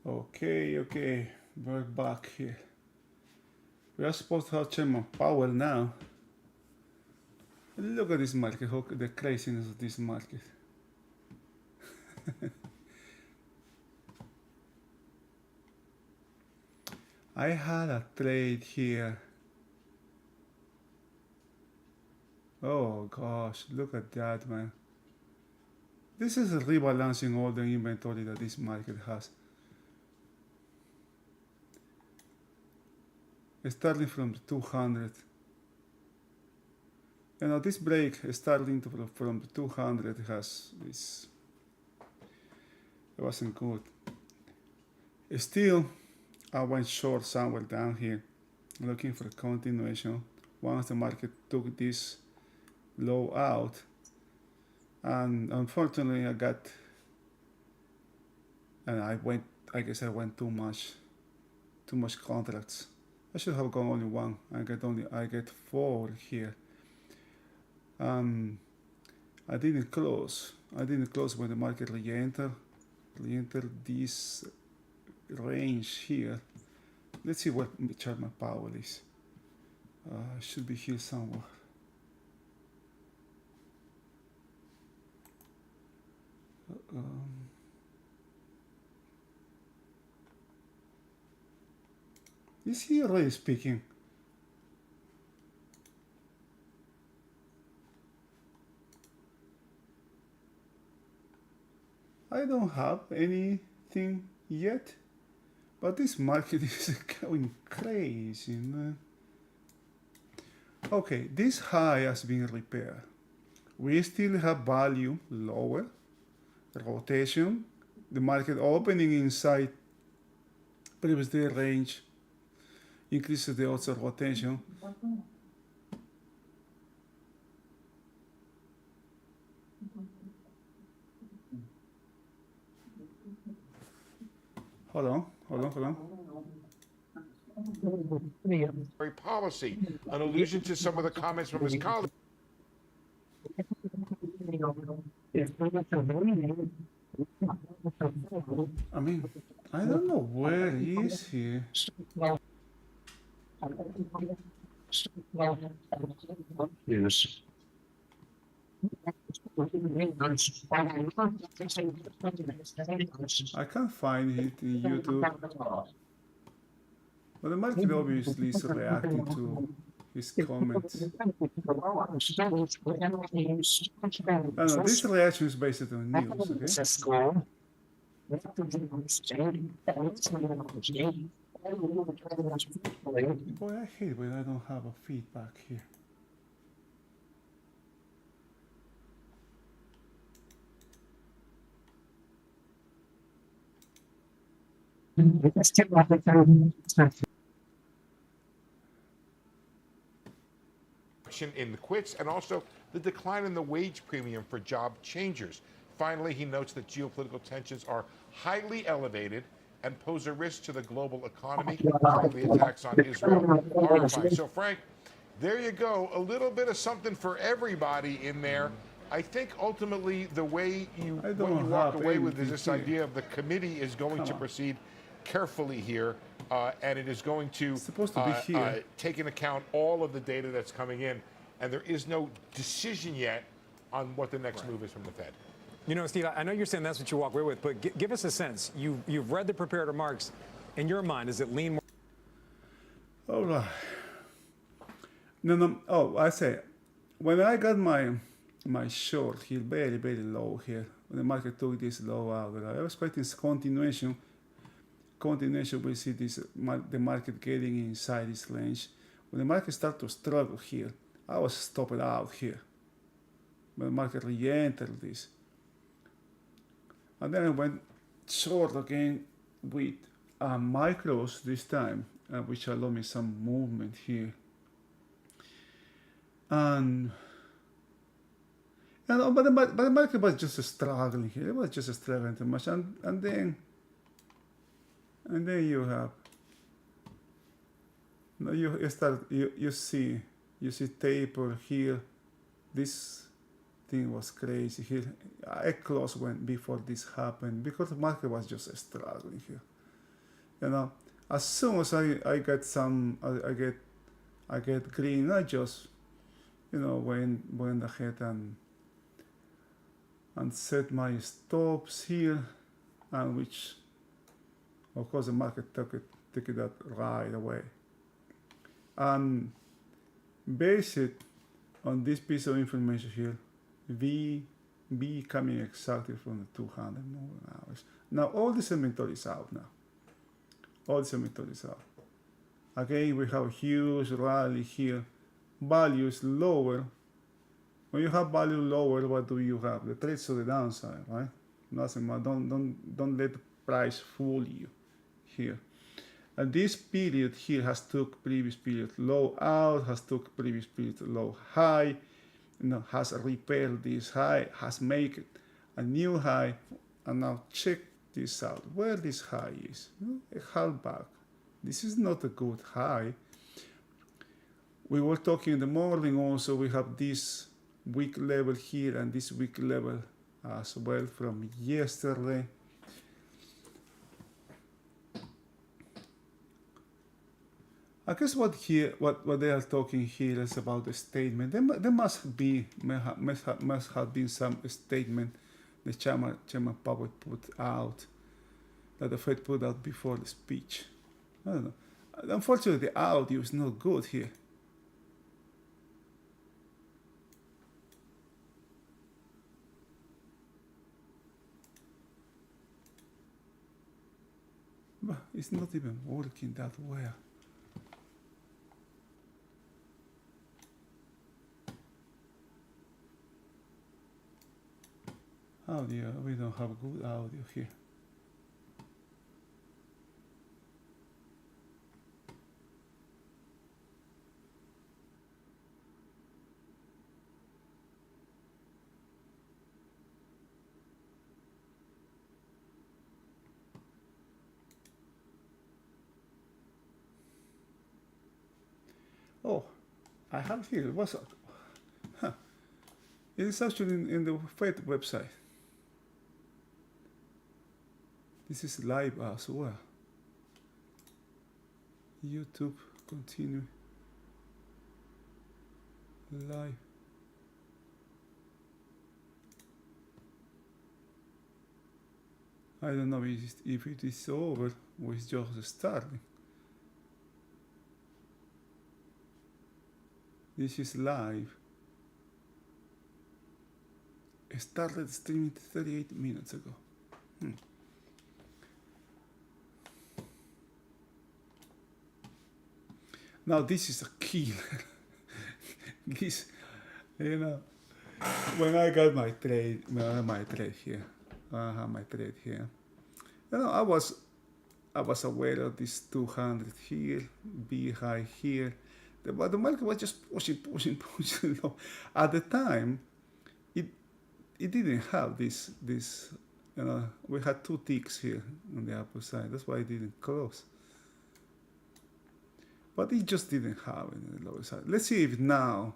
Okay, we're back here. We are supposed to have Chairman Powell now. Look at this market, the craziness of this market. I had a trade here. Oh gosh, look at that, man. This is rebalancing all the inventory that this market has. Starting from the 200. You know, this break starting from the 200 has this. It wasn't good. Still, I went short somewhere down here, looking for a continuation. Once the market took this low out, and unfortunately I guess I went too much contracts. I should have gone only one. I get four here. I didn't close when the market re-entered this range here. Let's see what Chairman Powell is. Should be here somewhere. Is he already speaking? I don't have anything yet, but this market is going crazy, man. Okay, this high has been repaired. We still have value lower, rotation, the market opening inside previous day range, increases the odds of rotation. Hold on. Policy, an allusion to some of the comments from his colleagues. I mean, I don't know where he is here. Yes. I can't find it in YouTube. But the market obviously is reacting to his comments. No, this reaction is based on news, okay? Boy, I hate when I don't have a feedback here. In the quits and also the decline in the wage premium for job changers. Finally, he notes that geopolitical tensions are highly elevated and pose a risk to the global economy, calling the attacks on Israel horrifying. So, Frank, there you go. A little bit of something for everybody in there. I think ultimately the way what you walk away with is this idea of the committee is going to proceed carefully here, and it is going to take into account all of the data that's coming in, and there is no decision yet on what the next move is from the Fed. You know, Steve, I know you're saying that's what you walk away with, but give us a sense. You've read the prepared remarks. In your mind, does it lean more? All right. No. Oh, I say, when I got my short here, very, very low here, when the market took this low out, I was expecting continuation. We see the market getting inside this range. When the market started to struggle here, I was stopped out here. When the market re-entered this. And then I went short again with micros this time, which allowed me some movement here. But the market was just struggling here. It was just struggling too much. And then you have you see taper here. This thing was crazy here. I closed when before this happened because the market was just struggling here. you know, as soon as I get some, I get green, I just, you know, went ahead and set my stops here, and which, of course, the market took it that right away, and base it on this piece of information here, V coming exactly from the 200 moving hours. Now all this inventory is out now. All this inventory is out. Again, we have a huge rally here. Value is lower. When you have value lower, what do you have? The trades to the downside, right? Nothing more. Don't let the price fool you here. And this period here has took previous period low out, has took previous period low high, you know, has repaired this high, has made a new high, and now check this out. Where this high is, a half back. This is not a good high. We were talking in the morning also, we have this weak level here and this weak level as well from yesterday. I guess what they are talking here is about the statement. There must have been some statement the Chairman Powell put out, that the Fed put out before the speech. I don't know. Unfortunately, the audio is not good here. But it's not even working that well. Audio, we don't have good audio here. Oh, I have here. What's up? Huh. It is actually in the Fed website. This is live as well. YouTube, continue. Live. I don't know if it is over or it's just starting. This is live. It started streaming 38 minutes ago. Now this is a killer. This, you know, when I got my trade, here, I have my trade here. You know, I was aware of this 200 here, B high here, but the market was just pushing low. At the time, it didn't have this. You know, we had two ticks here on the upper side. That's why it didn't close. But it just didn't have it on the lower side. Let's see if now,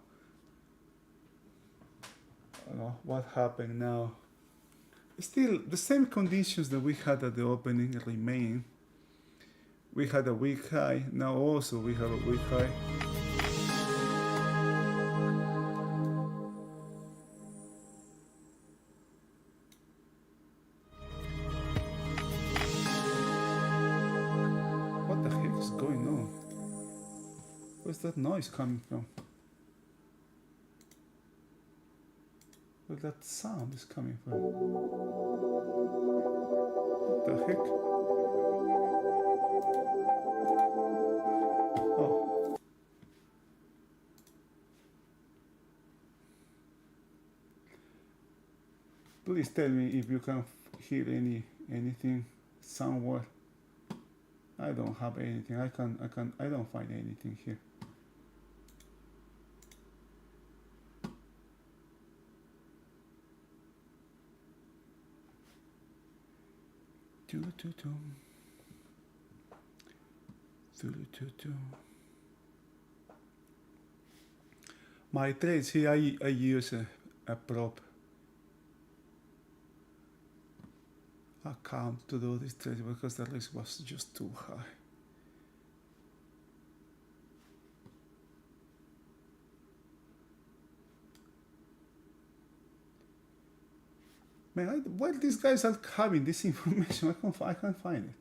you know, what happened now. Still, the same conditions that we had at the opening remain. We had a weak high. Now also we have a weak high. What the heck is going on? Where's that noise coming from? Where that sound is coming from? What the heck? Oh. Please tell me if you can hear anything somewhere. I don't have anything. I don't find anything here. My trades here, I use a prop. account to do this trade because the risk was just too high. Man, why these guys are having this information? I can't find it.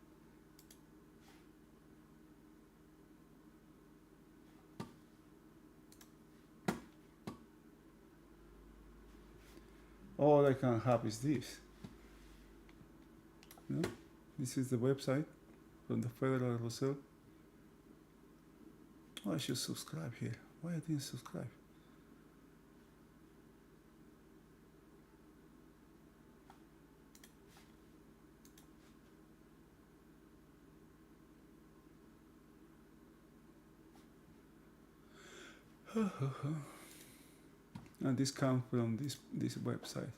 All I can have is this. No? This is the website from the Federal Reserve. Oh, I should subscribe here. Why I didn't subscribe? And this comes from this website,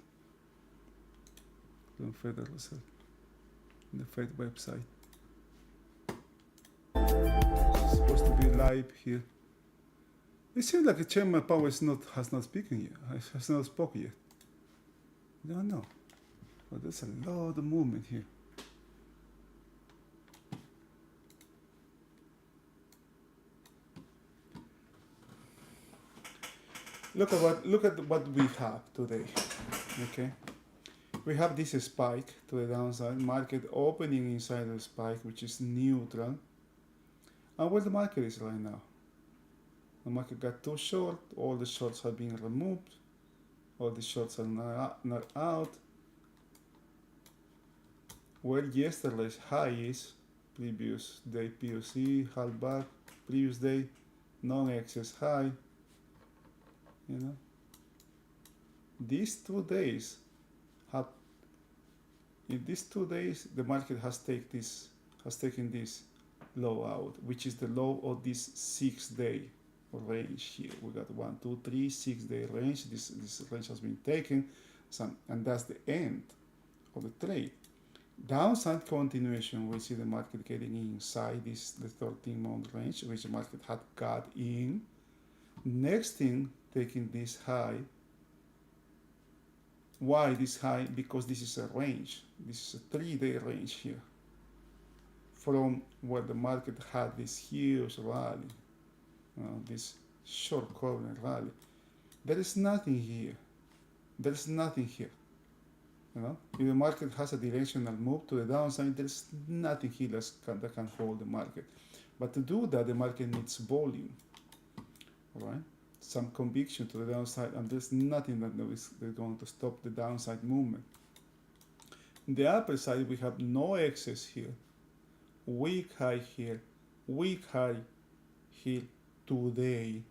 from Federal Reserve, the Fed website. It's supposed to be live here. It seems like Chairman Powell has not spoken yet. Has not spoken yet. I don't know, but there's a lot of movement here. Look at what we have today. Okay, we have this spike to the downside, market opening inside the spike, which is neutral. And where the market is right now? The market got too short. All the shorts have been removed. All the shorts are not out. Where yesterday's high is, previous day POC, held back, previous day non-excess high. You know, these 2 days have. In these 2 days, the market has taken this low out, which is the low of this 6-day range here. We got 1, 2, 3, 6-day range. This range has been taken, and that's the end of the trade. Downside continuation, we see the market getting inside the 13-month range, which the market had got in. Next thing, taking this high. Why this high? Because this is a range. This is a 3-day range here. From where the market had this huge rally, this short corner rally. There is nothing here. There is nothing here. You know, if the market has a directional move to the downside, there is nothing here that can hold the market. But to do that, the market needs volume. All right. Some conviction to the downside, and there's nothing that is going to stop the downside movement. On the upper side, we have no excess here, weak high here, weak high here today.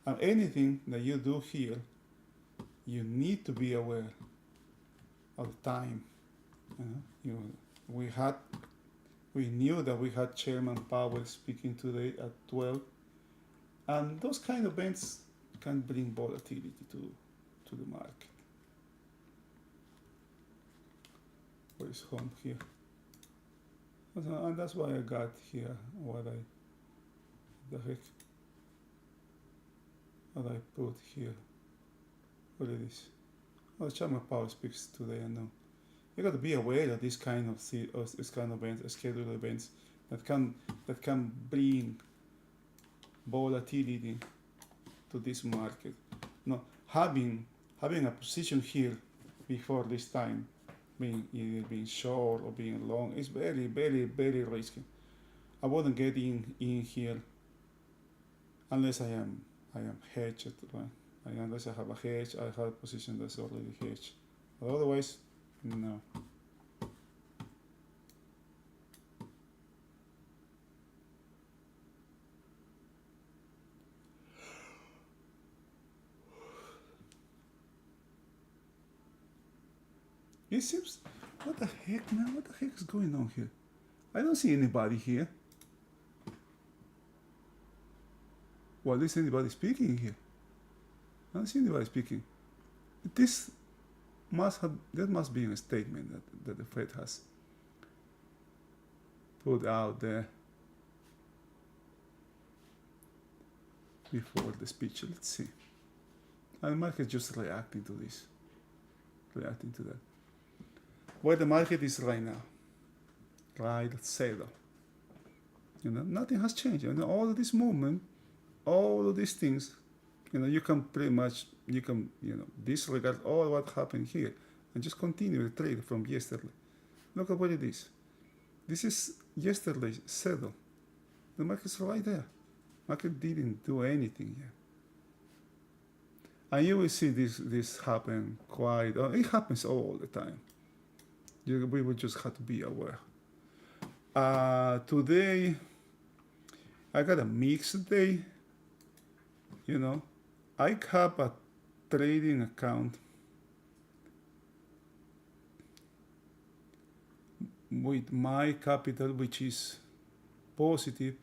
And anything that you do here, you need to be aware of the time. We knew that we had Chairman Powell speaking today at 12. And those kind of events can bring volatility to the market. Where is home here? And that's why I got here what I put here. What it is? Oh, Chairman Powell speaks today. I know. You got to be aware of this kind of events, scheduled events that can bring volatility to this market. No, having a position here before this time, either being short or being long, is very, very, very risky. I wouldn't get in here unless I am hedged. Right? Unless I have a hedge, I have a position that's already hedged. But otherwise, no. It seems, what the heck, man? What the heck is going on here? I don't see anybody here. Well, is anybody speaking here? I don't see anybody speaking. There must be a statement that the Fed has put out there before the speech. Let's see. And the market just reacting to this, reacting to that. where the market is right now, right? Zero. Nothing has changed. All of this movement, all of these things, you can pretty much, disregard all what happened here and just continue the trade from yesterday. Look at what it is. This is yesterday's settle. The market's right there. Market didn't do anything yet. And you will see this happen quite, it happens all the time. We will just have to be aware. Today, I got a mixed day. I have a trading account with my capital, which is positive,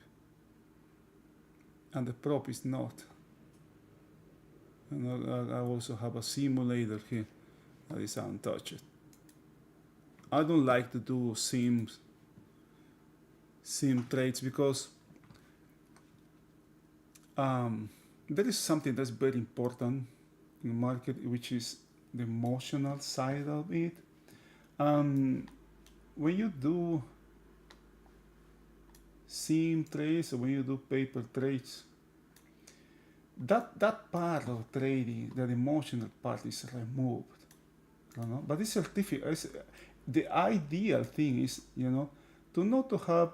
and the prop is not. I also have a simulator here that is untouched. I don't like to do sim trades because there is something that's very important in the market, which is the emotional side of it. When you do sim trades or when you do paper trades, that part of trading, that emotional part, is removed. But it's artificial. The ideal thing is, to not to have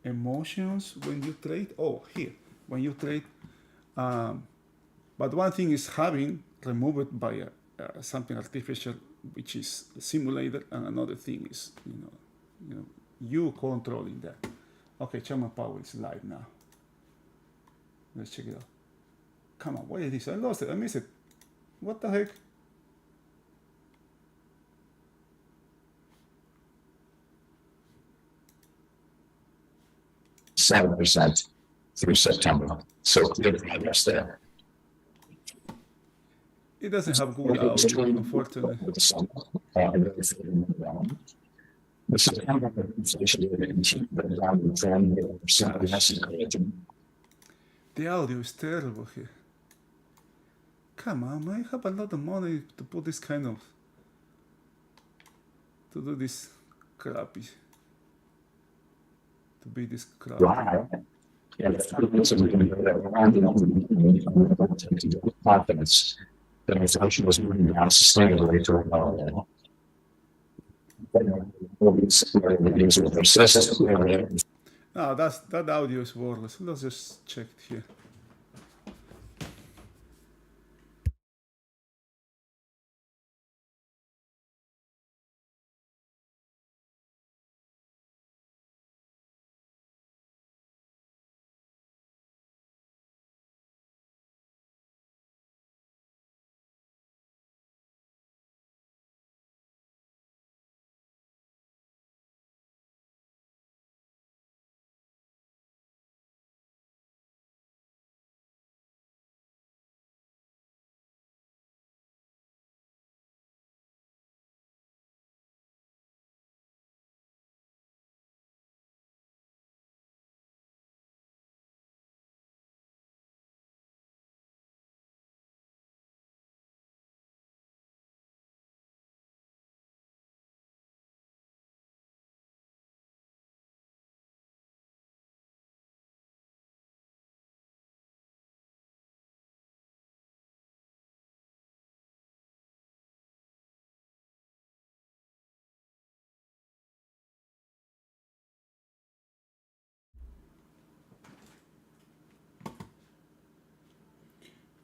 emotions when you trade. When you trade. But one thing is having removed by something artificial, which is a simulator, and another thing is, you controlling that. Okay, Chairman Powell is live now. Let's check it out. Come on, what is this? I lost it. I missed it. What the heck? %7 through September. So clear progress there. It doesn't have good audio, unfortunately. The September inflation data continued down the trend of %. The audio is terrible here. Come on, man, I have a lot of money to put this kind of, to do this crappy, to be this crappy. Wow. Yeah, that's confidence that inflation was moving down sustainably to a level. No, that audio is worthless. Let's just check it here.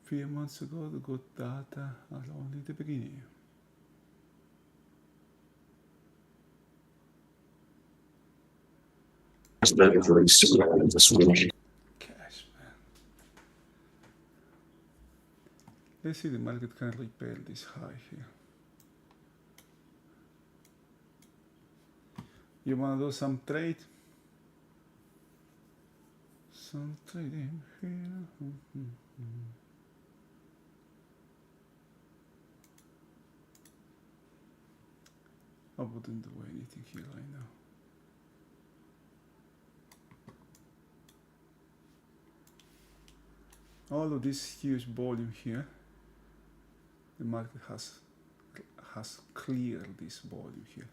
Few months ago, the good data are only the beginning. Cash, man. Let's see the market can repair this high here. You want to do some trade? Some trading here. I wouldn't do anything here right now. All of this huge volume here, the market has cleared this volume here.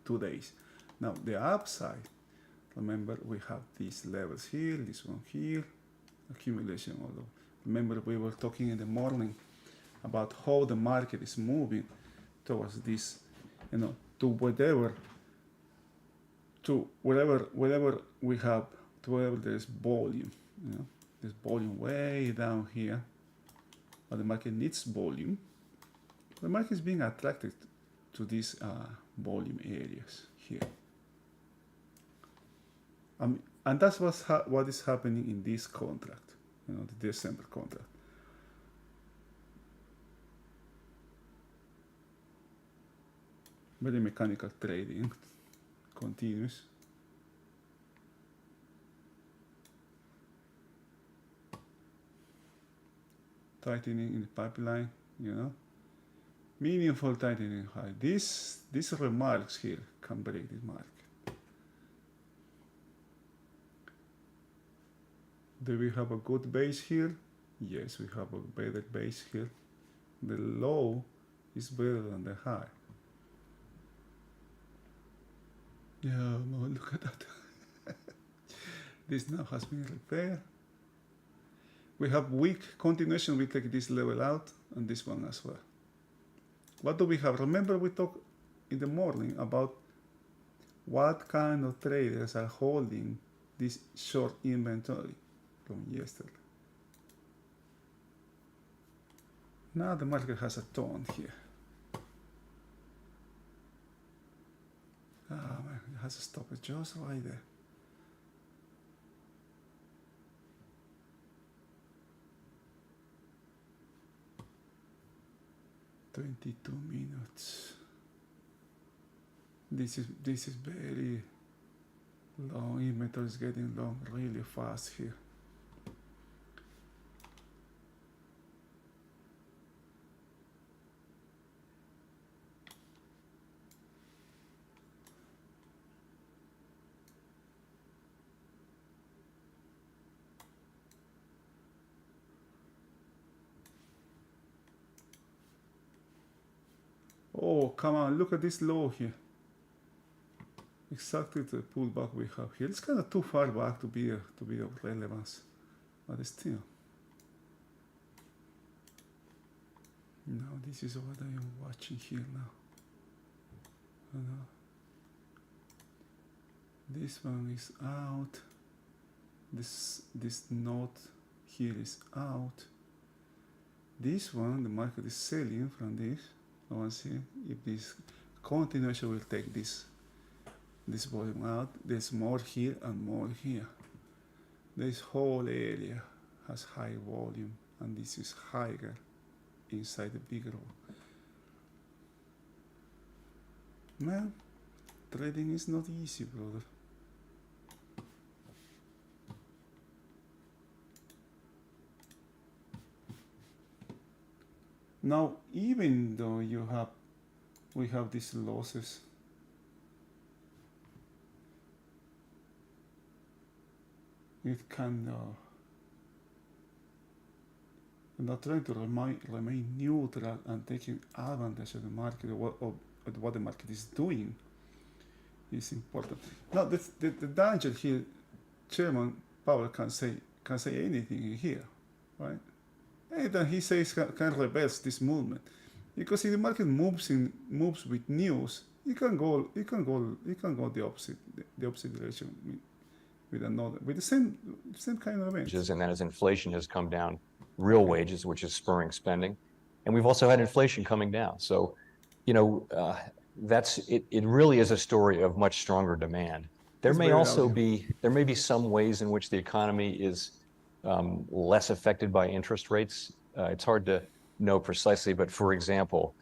2 days. Now the upside, remember we have these levels here, this one here, accumulation. Although remember we were talking in the morning about how the market is moving towards this, to whatever we have, to wherever there's volume. There's volume way down here, but the market needs volume. The market is being attracted to these volume areas here. And that's what is happening in this contract, the December contract. Very mechanical trading continues. Tightening in the pipeline, meaningful tightening high. These remarks here can break this mark. Do we have a good base here? Yes, we have a better base here. The low is better than the high. Yeah, no, look at that. This now has been repaired. We have weak continuation. We take this level out and this one as well. What do we have? Remember we talked in the morning about what kind of traders are holding this short inventory from yesterday. Now the market has a tone here. Ah man, it has to stop it just right there. "22 minutes. This is very long. Inventory is getting long really fast here. Oh, come on, look at this low here. Exactly the pullback we have here. It's kind of too far back to be of relevance, but still. Now this is what I am watching here now. This one is out. This note here is out. This one, the market is selling from this. I want to see if this continuation will take this volume out. There's more here and more here. This whole area has high volume, and this is higher inside the bigger one. Man, trading is not easy, brother. Now, even though we have these losses, it can, I'm not trying to remain neutral and taking advantage of the market, of what the market is doing is important. Now, the danger here, Chairman Powell can say anything here, right? And he says can reverse this movement, because if the market moves with news, it can go the opposite direction with the same kind of events. And that as inflation has come down, real wages, which is spurring spending, and we've also had inflation coming down. So, it really is a story of much stronger demand. There may be some ways in which the economy is less affected by interest rates. It's hard to know precisely, but for example,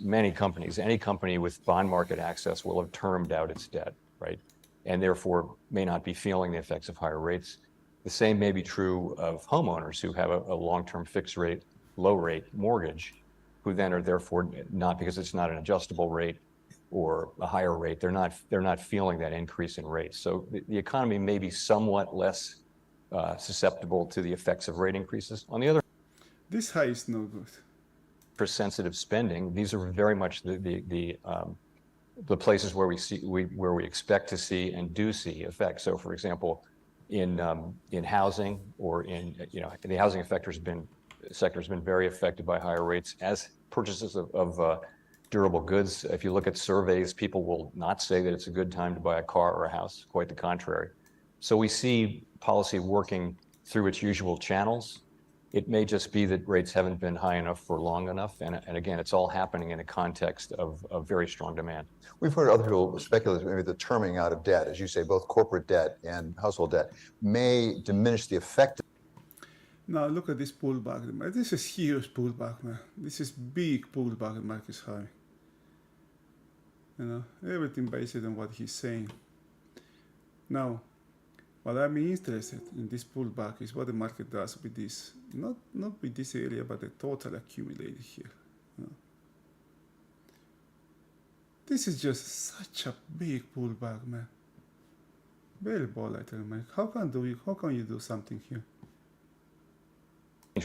many companies, any company with bond market access will have termed out its debt, right? And therefore may not be feeling the effects of higher rates. The same may be true of homeowners who have a long-term fixed rate, low rate mortgage, who then are therefore not, because it's not an adjustable rate or a higher rate, they're not feeling that increase in rates. So the economy may be somewhat less susceptible to the effects of rate increases. On the other, this high is no good. For sensitive spending, these are very much the the places where where we expect to see and do see effects. So, for example, in housing or in the housing sector has been very affected by higher rates, as purchases of durable goods. If you look at surveys, people will not say that it's a good time to buy a car or a house. Quite the contrary. So we see policy working through its usual channels. It may just be that rates haven't been high enough for long enough. And again, it's all happening in a context of very strong demand. We've heard other people speculate maybe the terming out of debt, as you say, both corporate debt and household debt, may diminish the effect. Now look at this pullback. This is huge pullback, man. This is big pullback in Marcus High. Everything based on what he's saying. Now, what I'm interested in this pullback is what the market does with this, not with this area, but the total accumulated here. This is just such a big pullback, man. Very volatile, man. How can you do something here?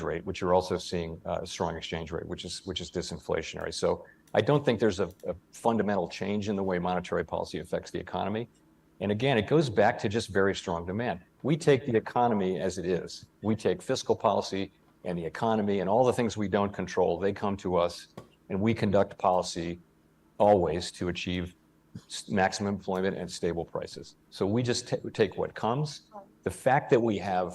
Rate, which you're also seeing a strong exchange rate, which is disinflationary. So I don't think there's a fundamental change in the way monetary policy affects the economy. And again, it goes back to just very strong demand. We take the economy as it is. We take fiscal policy and the economy and all the things we don't control. They come to us, and we conduct policy always to achieve maximum employment and stable prices. So we just take what comes. The fact that we have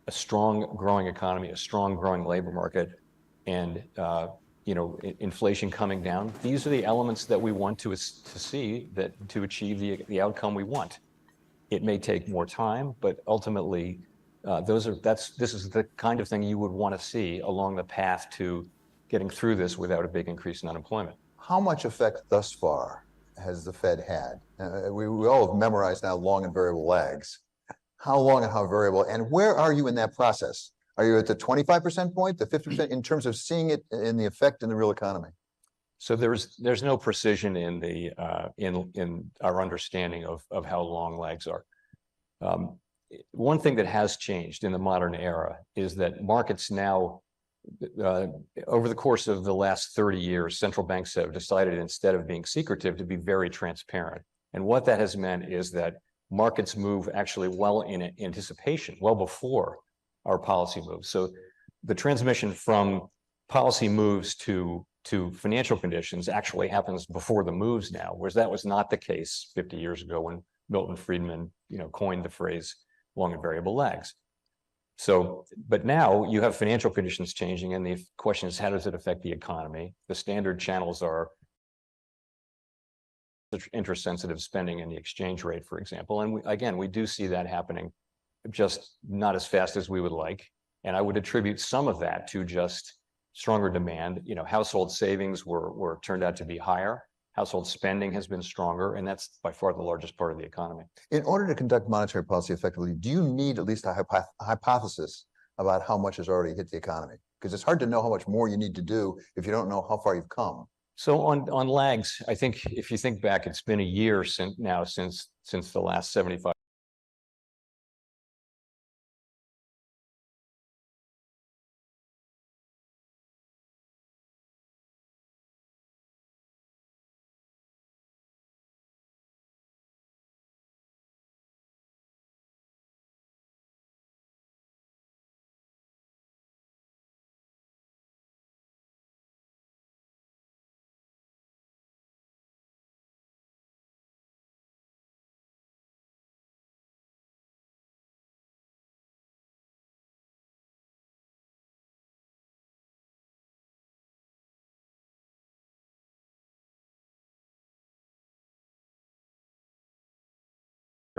a strong growing economy, a strong growing labor market, and inflation coming down, these are the elements that we want to see to achieve the outcome we want. It may take more time, but ultimately, this is the kind of thing you would want to see along the path to getting through this without a big increase in unemployment. How much effect thus far has the Fed had? We all have memorized now long and variable lags. How long and how variable, and where are you in that process? Are you at the 25% point, the 50% in terms of seeing it in the effect in the real economy? So there's no precision in the in our understanding of how long lags are. One thing that has changed in the modern era is that markets now, over the course of the last 30 years, central banks have decided, instead of being secretive, to be very transparent. And what that has meant is that markets move actually well in anticipation, well before our policy moves. So the transmission from policy moves to financial conditions actually happens before the moves now, whereas that was not the case 50 years ago when Milton Friedman, coined the phrase long and variable lags. So, but now you have financial conditions changing, and the question is, how does it affect the economy? The standard channels are interest-sensitive spending and the exchange rate, for example. And we do see that happening, just not as fast as we would like. And I would attribute some of that to just stronger demand. Household savings were turned out to be higher. Household spending has been stronger, and that's by far the largest part of the economy. In order to conduct monetary policy effectively, do you need at least a hypothesis about how much has already hit the economy? Because it's hard to know how much more you need to do if you don't know how far you've come. So on lags, I think if you think back, it's been a year since the last 75.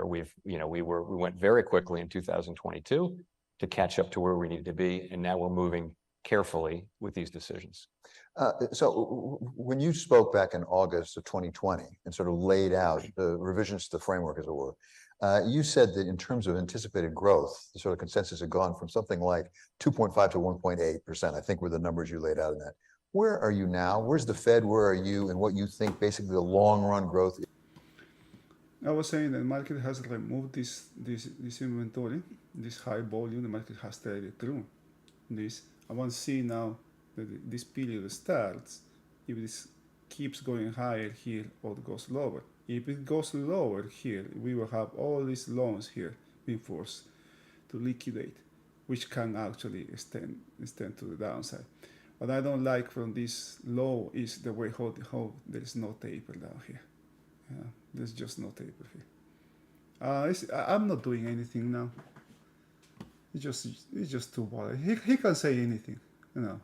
We went very quickly in 2022 to catch up to where we needed to be, and now we're moving carefully with these decisions. So when you spoke back in August of 2020 and sort of laid out the revisions to the framework, as it were, you said that in terms of anticipated growth, the sort of consensus had gone from something like 2.5 to 1.8%, I think were the numbers you laid out in that. Where are you now? Where's the Fed? Where are you? And what you think basically the long run growth is? I was saying that the market has removed this inventory, this high volume. The market has traded through this. I want to see now that this period starts, if this keeps going higher here or goes lower. If it goes lower here, we will have all these loans here being forced to liquidate, which can actually extend to the downside. What I don't like from this low is the way how there is no taper down here. Yeah, there's just no taper here. I'm not doing anything now. It's just too volatile. He can say anything, you know.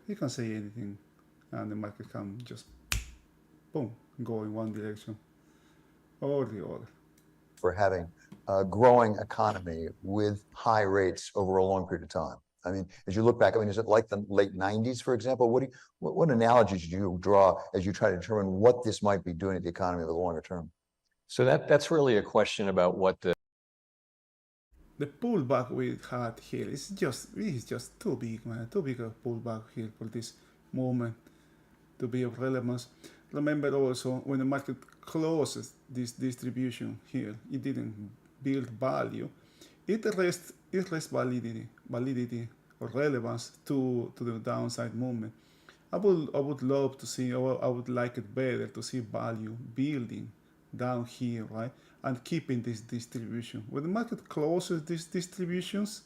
He can say anything, and the market can just boom go in one direction or the other. For having a growing economy with high rates over a long period of time? I mean, as you look back, I mean, is it like the late 90s, for example? What analogies do you draw as you try to determine what this might be doing to the economy over the longer term? So that's really a question about what The pullback we had here is just too big, man. Too big a pullback here for this moment to be of relevance. Remember also when the market closes this distribution here, it didn't build value. It rests validity or relevance to the downside movement. I would love to see, or I would like it better to see value building down here, right? And keeping this distribution. When the market closes these distributions,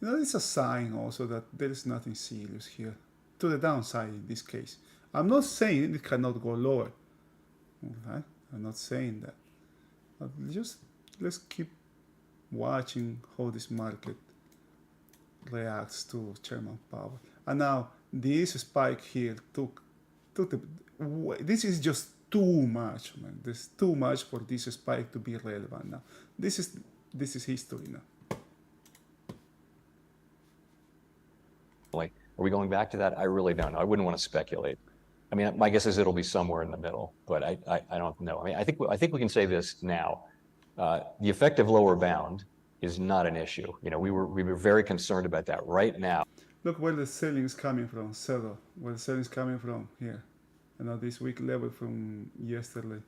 you know, it's a sign also that there is nothing serious here. To the downside in this case. I'm not saying it cannot go lower. Okay? I'm not saying that. But just let's keep watching how this market reacts to Chairman Powell. And now this spike here took this is just too much, man. There's too much for this spike to be relevant now. This is history now. Like, are we going back to that? I really don't know. I wouldn't want to speculate. I mean, my guess is it'll be somewhere in the middle, but I don't know. I mean, I think we can say this now. The effective lower bound is not an issue. You know, we were very concerned about that right now. Look where the selling is coming from, settle. Where the selling is coming from here. You know, this weak level from yesterday.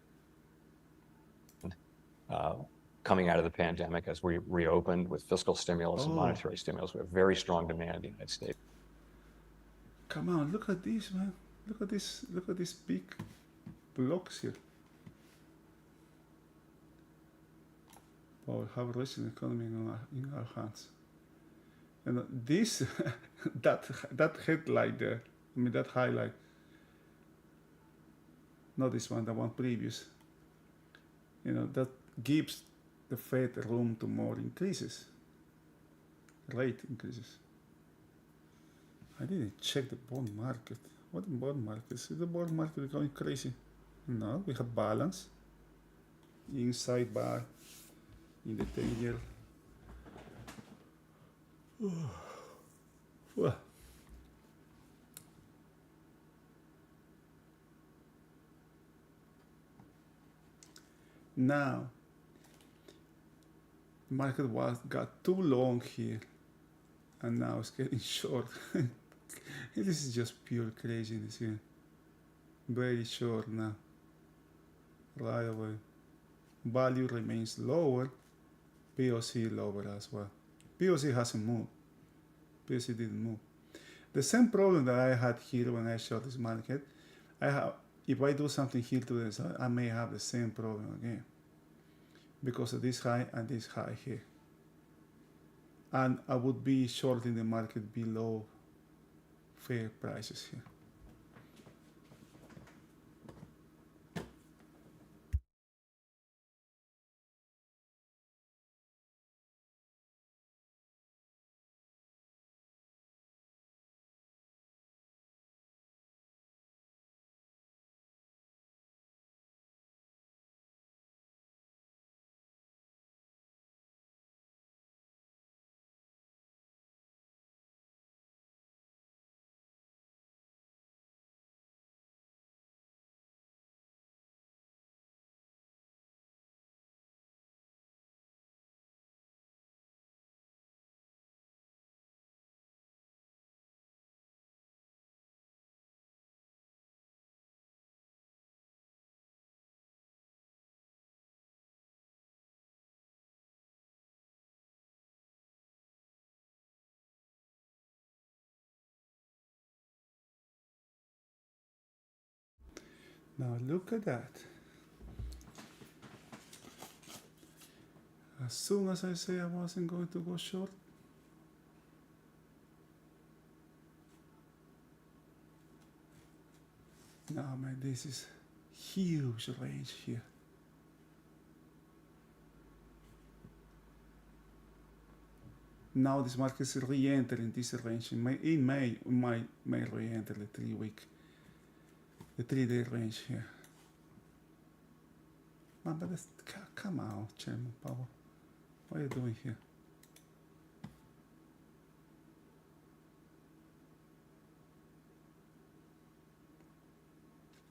Coming out of the pandemic, as we reopened with fiscal stimulus and monetary stimulus, we have very strong demand in the United States. Come on, look at this, man. Look at these big blocks here. Wow, we have a resilient economy in our hands. And this, that headlight there, I mean that highlight, not this one, the one previous, you know, that gives the Fed room to more increases, rate increases. I didn't check the bond market. What bond market? Is the bond market going crazy? No, we have balance. Inside bar in the 10-year. Well. Now, the market got too long here, and now it's getting short. This is just pure craziness here. Very short now. Right away. Value remains lower. POC lower as well. POC hasn't moved. POC didn't move. The same problem that I had here when I short this market, if I do something here to the side, I may have the same problem again. Because of this high and this high here. And I would be shorting the market below fair prices here. Now look at that. As soon as I say I wasn't going to go short, now man, this is huge range here. Now this market is re-entering this range. In May, may re-enter the 3-day range here. Man, but come on, Chairman Powell. What are you doing here?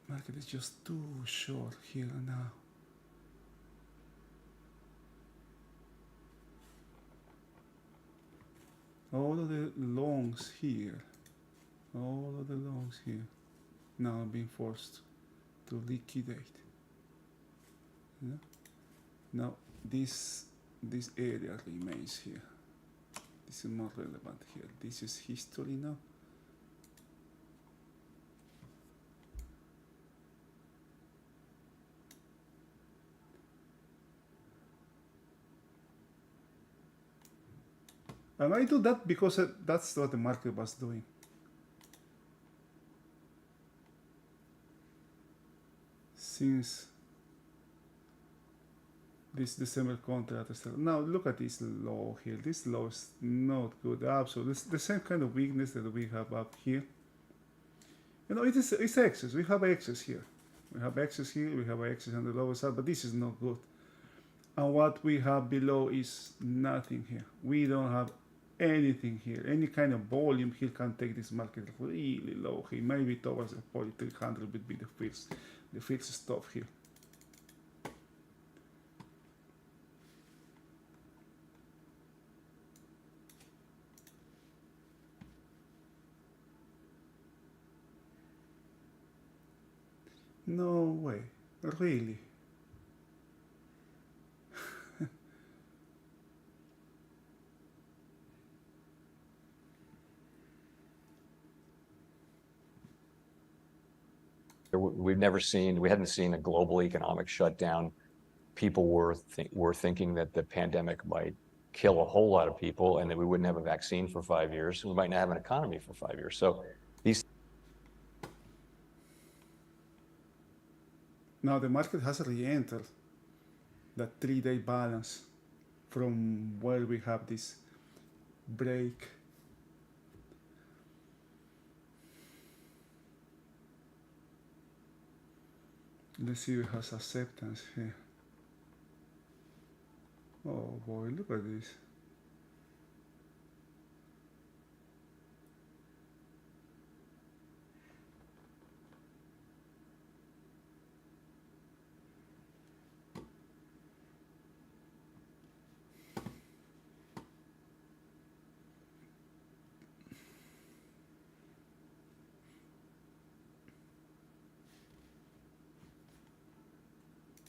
Market is just too short here now. All of the longs here, now being forced to liquidate. Yeah? Now this area remains here. This is more relevant here. This is history now. And I do that because that's what the market was doing. Since this December contract. Now look at this low here. This low is not good. Absolutely, it's the same kind of weakness that we have up here. You know, it's excess. We have excess here. We have excess here. We have excess on the lower side, but this is not good. And what we have below is nothing here. We don't have anything here. Any kind of volume here can take this market really low here. Maybe towards the 300 would be the first stop here. No way, really. We hadn't seen a global economic shutdown. People were thinking that the pandemic might kill a whole lot of people and that we wouldn't have a vaccine for 5 years. We might not have an economy for 5 years. So these. Now the market has re-entered that 3-day balance from where we have this break. Let's see if it has acceptance here. Oh boy, look at this.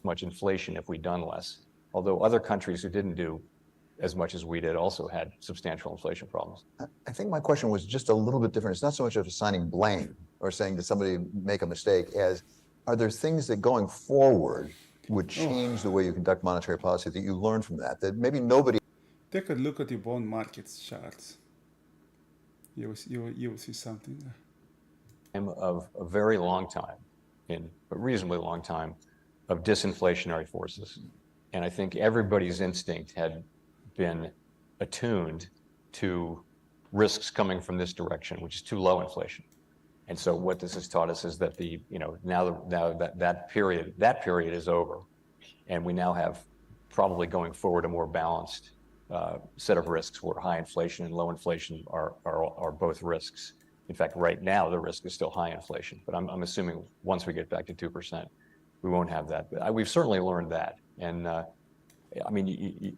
Much inflation if we'd done less. Although other countries who didn't do as much as we did also had substantial inflation problems. I think my question was just a little bit different. It's not so much of assigning blame or saying did somebody make a mistake as are there things that going forward would change the way you conduct monetary policy that you learn from that maybe nobody. Take a look at the bond markets charts. You will see something there. Of a very long time, in a reasonably long time, of disinflationary forces. And I think everybody's instinct had been attuned to risks coming from this direction, which is too low inflation. And so what this has taught us is that now that period is over, and we now have probably going forward a more balanced set of risks where high inflation and low inflation are both risks. In fact, right now the risk is still high inflation, but I'm assuming once we get back to 2%, we won't have that. But we've certainly learned that. And I mean,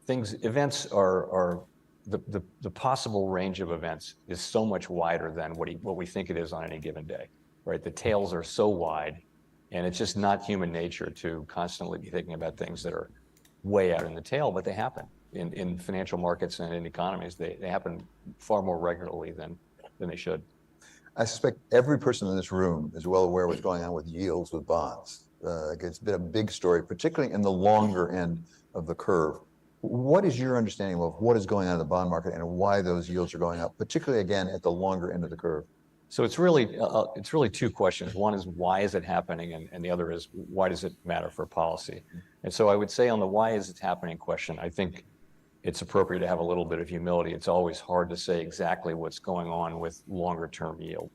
events are the possible range of events is so much wider than what we think it is on any given day, right? The tails are so wide, and it's just not human nature to constantly be thinking about things that are way out in the tail, but they happen in financial markets and in economies. They happen far more regularly than they should. I suspect every person in this room is well aware what's going on with yields with bonds. It's been a big story, particularly in the longer end of the curve. What is your understanding of what is going on in the bond market and why those yields are going up, particularly again at the longer end of the curve? So it's really two questions. One is why is it happening, and the other is why does it matter for policy? And so I would say on the why is it happening question, I think it's appropriate to have a little bit of humility. It's always hard to say exactly what's going on with longer term yield.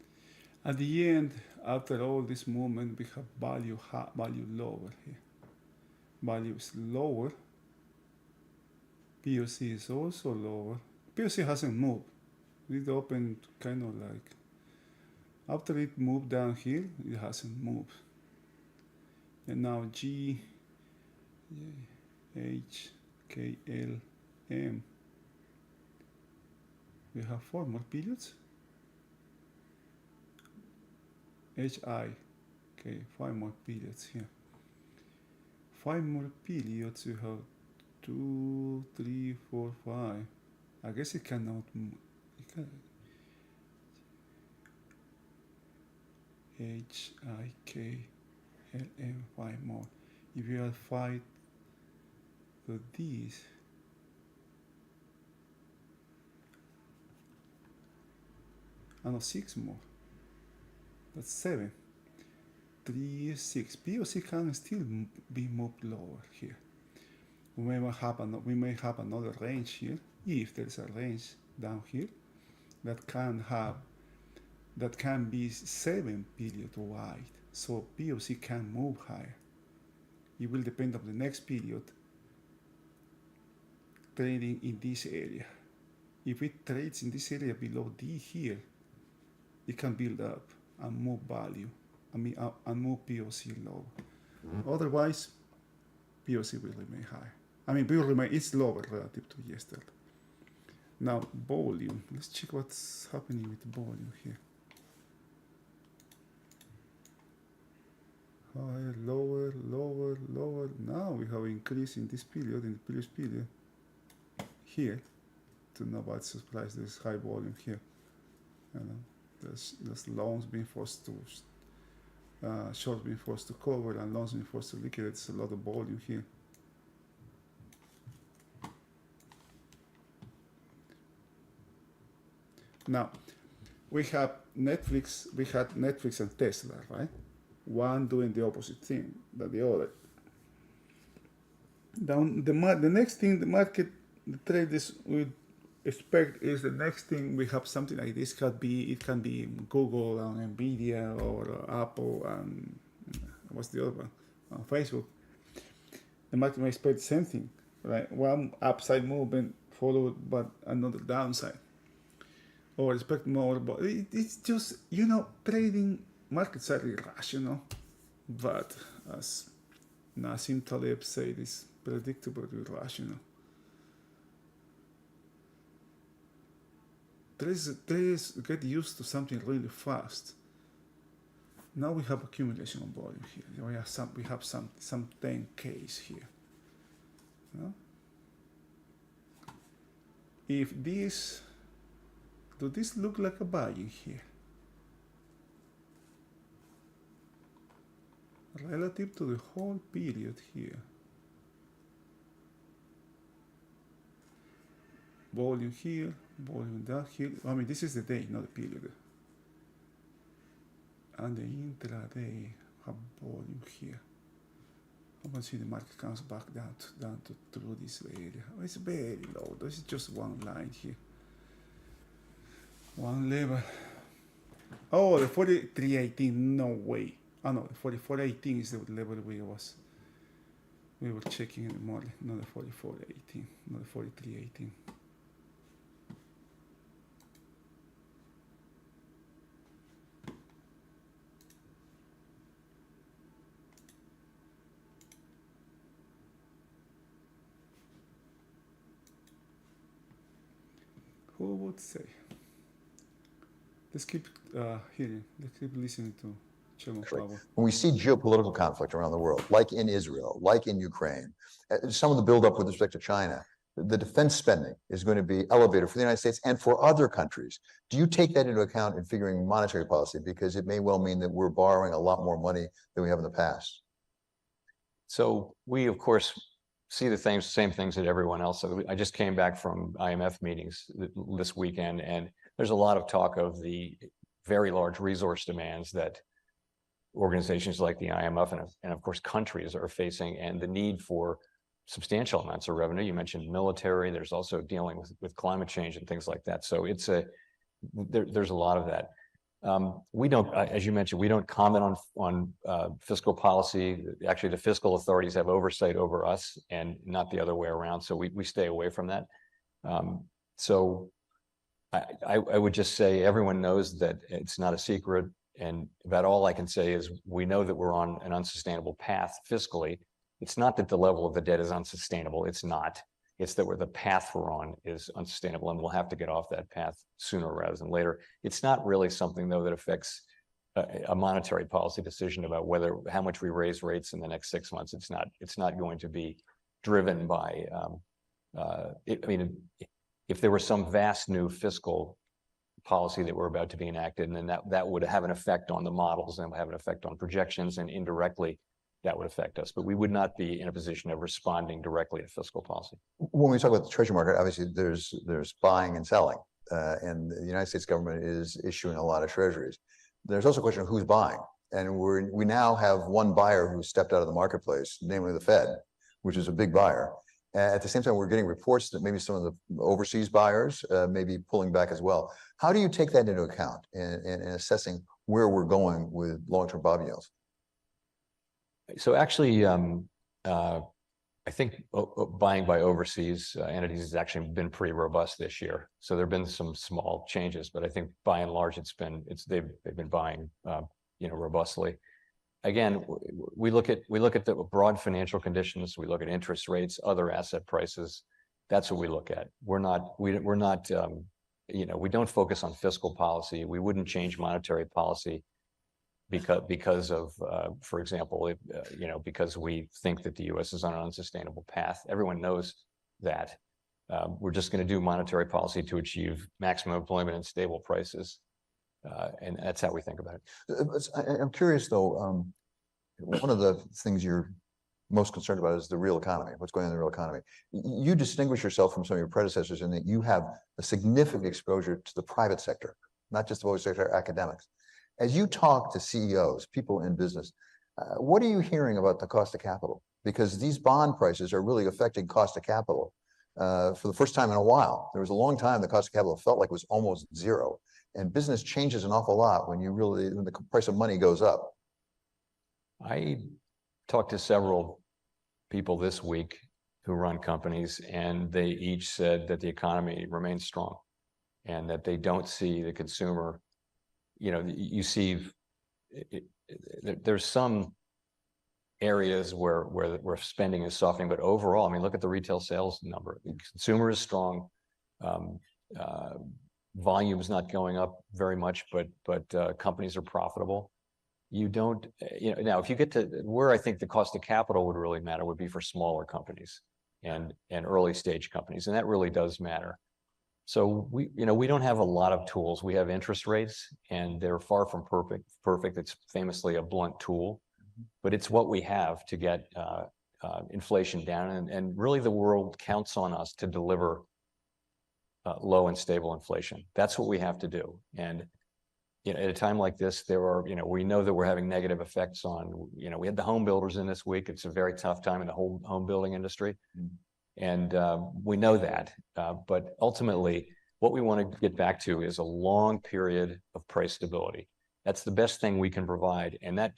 At the end, after all this movement, we have value lower here. Value is lower. POC is also lower. POC hasn't moved. It opened kind of like, after it moved down here, it hasn't moved. And now G, H, K, L, M. We have 4 more periods. HI, okay, 5 more periods here. 5 more periods, you have 2, 3, 4, 5. I guess it cannot move. It can. H, I, K, L, M, 5 more. If you add 5 to these, I know 6 more. That's 7. 3, 6. POC can still be moved lower here. We may have another range here, if there's a range down here that can be 7 period wide. So POC can move higher. It will depend on the next period trading in this area. If it trades in this area below D here, it can build up and move value. And move POC low. Otherwise, POC will remain high. It's lower relative to yesterday. Now, volume. Let's check what's happening with volume here. Higher, lower, lower, lower. Now we have increase in this period, in the previous period. Here, to nobody surprised, there's high volume here. There's loans being forced to, shorts being forced to cover, and loans being forced to liquidate. There's a lot of volume here. Now, we had Netflix and Tesla, right? One doing the opposite thing than the other. Down the next thing the market, the traders would expect is the next thing we have something like this. It can be Google and Nvidia or Apple and what's the other one? Facebook. The market may expect the same thing, right? One upside movement followed by another downside. Or expect more, but it's just, trading markets are irrational. But as Nassim Taleb said, it's predictable irrational. Traders get used to something really fast. Now we have accumulation of volume here. We have some 10Ks here. If this, does this look like a buying here? Relative to the whole period here. Volume here, volume down here. This is the day, not the period. And the intraday have volume here. I want to see the market comes back down to through this area. It's very low. This is just one line here. One level. Oh, the 43.18. No way. Oh no, the 44.18 is the level we were checking in the morning. Not the 44.18. Not the 43.18. Who would say? Let's keep hearing. Let's keep listening to Chairman Powell. When we see geopolitical conflict around the world, like in Israel, like in Ukraine, some of the buildup with respect to China, the defense spending is going to be elevated for the United States and for other countries. Do you take that into account in figuring monetary policy? Because it may well mean that we're borrowing a lot more money than we have in the past. So we, of course, see the same things that everyone else. So I just came back from IMF meetings this weekend, and there's a lot of talk of the very large resource demands that organizations like the IMF and of course countries are facing, and the need for substantial amounts of revenue. You mentioned military. There's also dealing with climate change and things like that. So there's a lot of that. We don't, as you mentioned, we don't comment on fiscal policy. Actually, the fiscal authorities have oversight over us and not the other way around. So we stay away from that. So I would just say everyone knows that it's not a secret. And about all I can say is we know that we're on an unsustainable path fiscally. It's not that the level of the debt is unsustainable. It's not. It's that the path we're on is unsustainable, and we'll have to get off that path sooner rather than later. It's not really something, though, that affects a monetary policy decision about how much we raise rates in the next 6 months. It's not going to be driven by. I mean, if there were some vast new fiscal policy that were about to be enacted, and then that would have an effect on the models and have an effect on projections, and indirectly that would affect us. But we would not be in a position of responding directly to fiscal policy. When we talk about the treasury market, obviously there's buying and selling, and the United States government is issuing a lot of treasuries. There's also a question of who's buying, and we now have one buyer who stepped out of the marketplace, namely the Fed, which is a big buyer. At the same time, we're getting reports that maybe some of the overseas buyers may be pulling back as well. How do you take that into account in assessing where we're going with long-term bond yields? So actually, I think buying by overseas entities has actually been pretty robust this year. So there have been some small changes, but I think by and large, they've been buying robustly. Again, we look at the broad financial conditions. We look at interest rates, other asset prices. That's what we look at. We don't focus on fiscal policy. We wouldn't change monetary policy because of, for example, because we think that the U.S. is on an unsustainable path. Everyone knows that. We're just going to do monetary policy to achieve maximum employment and stable prices. And that's how we think about it. I'm curious, though, one of the things you're most concerned about is the real economy, what's going on in the real economy. You distinguish yourself from some of your predecessors in that you have a significant exposure to the private sector, not just the public sector, academics. As you talk to CEOs, people in business, what are you hearing about the cost of capital? Because these bond prices are really affecting cost of capital for the first time in a while. There was a long time the cost of capital felt like it was almost zero. And business changes an awful lot when the price of money goes up. I talked to several people this week who run companies, and they each said that the economy remains strong and that they don't see the consumer. You see, there's some areas where spending is softening, but overall, I mean, look at the retail sales number. The consumer is strong. Volume is not going up very much, but companies are profitable. You don't, now if you get to where I think the cost of capital would really matter would be for smaller companies and early stage companies, and that really does matter. So we don't have a lot of tools. We have interest rates, and they're far from perfect. It's famously a blunt tool, but it's what we have to get inflation down, and really the world counts on us to deliver low and stable inflation. That's what we have to do. And at a time like this, we know that we're having negative effects on, we had the home builders in this week. It's a very tough time in the whole home building industry. And we know that. But ultimately, what we want to get back to is a long period of price stability. That's the best thing we can provide. And that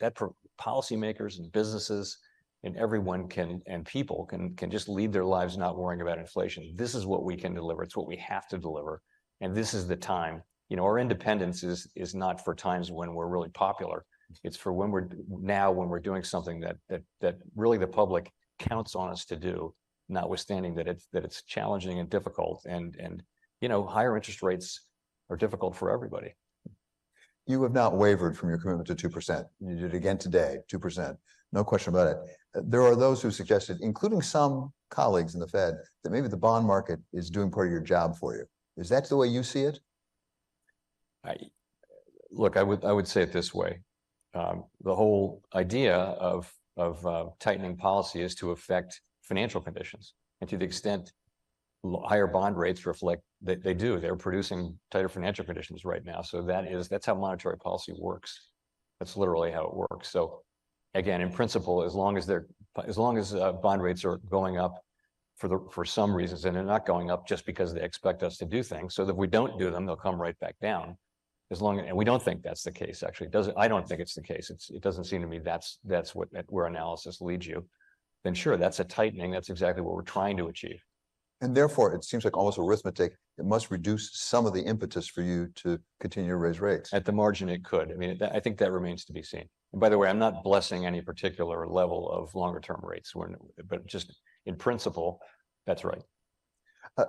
policymakers and businesses and everyone and people can just lead their lives not worrying about inflation. This is what we can deliver. It's what we have to deliver. And this is the time. Our independence is not for times when we're really popular. It's for when we're doing something that really the public counts on us to do, notwithstanding that it's challenging and difficult. And higher interest rates are difficult for everybody. You have not wavered from your commitment to 2%. You did it again today, 2%. No question about it. There are those who suggested, including some colleagues in the Fed, that maybe the bond market is doing part of your job for you. Is that the way you see it? Look, I would say it this way. The whole idea of tightening policy is to affect financial conditions. And to the extent higher bond rates reflect that they do, they're producing tighter financial conditions right now. So that's how monetary policy works. That's literally how it works. So again, in principle, as long as bond rates are going up for some reasons, and they're not going up just because they expect us to do things, so that if we don't do them, they'll come right back down. And we don't think that's the case, actually. I don't think it's the case. It doesn't seem to me that's where analysis leads you. Then sure, that's a tightening. That's exactly what we're trying to achieve. And therefore, it seems like almost arithmetic. It must reduce some of the impetus for you to continue to raise rates. At the margin, it could. I mean, I think that remains to be seen. And by the way, I'm not blessing any particular level of longer term rates, but just in principle, that's right.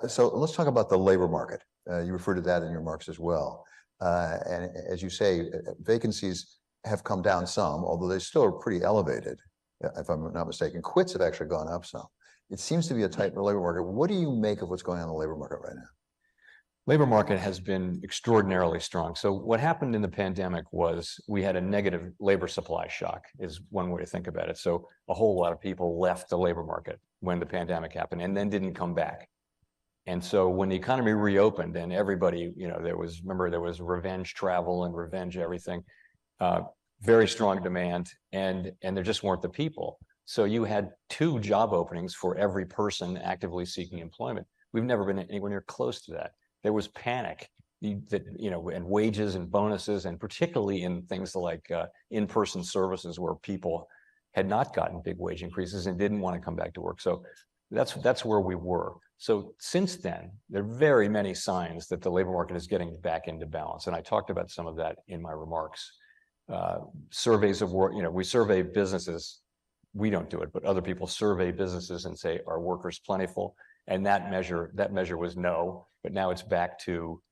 So let's talk about the labor market. You referred to that in your remarks as well. And as you say, vacancies have come down some, although they still are pretty elevated, if I'm not mistaken. Quits have actually gone up some. It seems to be a tight labor market. What do you make of what's going on in the labor market right now? Labor market has been extraordinarily strong. So what happened in the pandemic was we had a negative labor supply shock, is one way to think about it. So a whole lot of people left the labor market when the pandemic happened and then didn't come back. And so when the economy reopened and everybody, there was revenge travel and revenge everything, very strong demand, and there just weren't the people. So you had 2 job openings for every person actively seeking employment. We've never been anywhere near close to that. There was panic and wages and bonuses, and particularly in things like in-person services where people had not gotten big wage increases and didn't want to come back to work. So that's where we were. So since then, there are very many signs that the labor market is getting back into balance. And I talked about some of that in my remarks. Surveys of work, we survey businesses. We don't do it, but other people survey businesses and say, are workers plentiful? And that measure was no, but now it's back to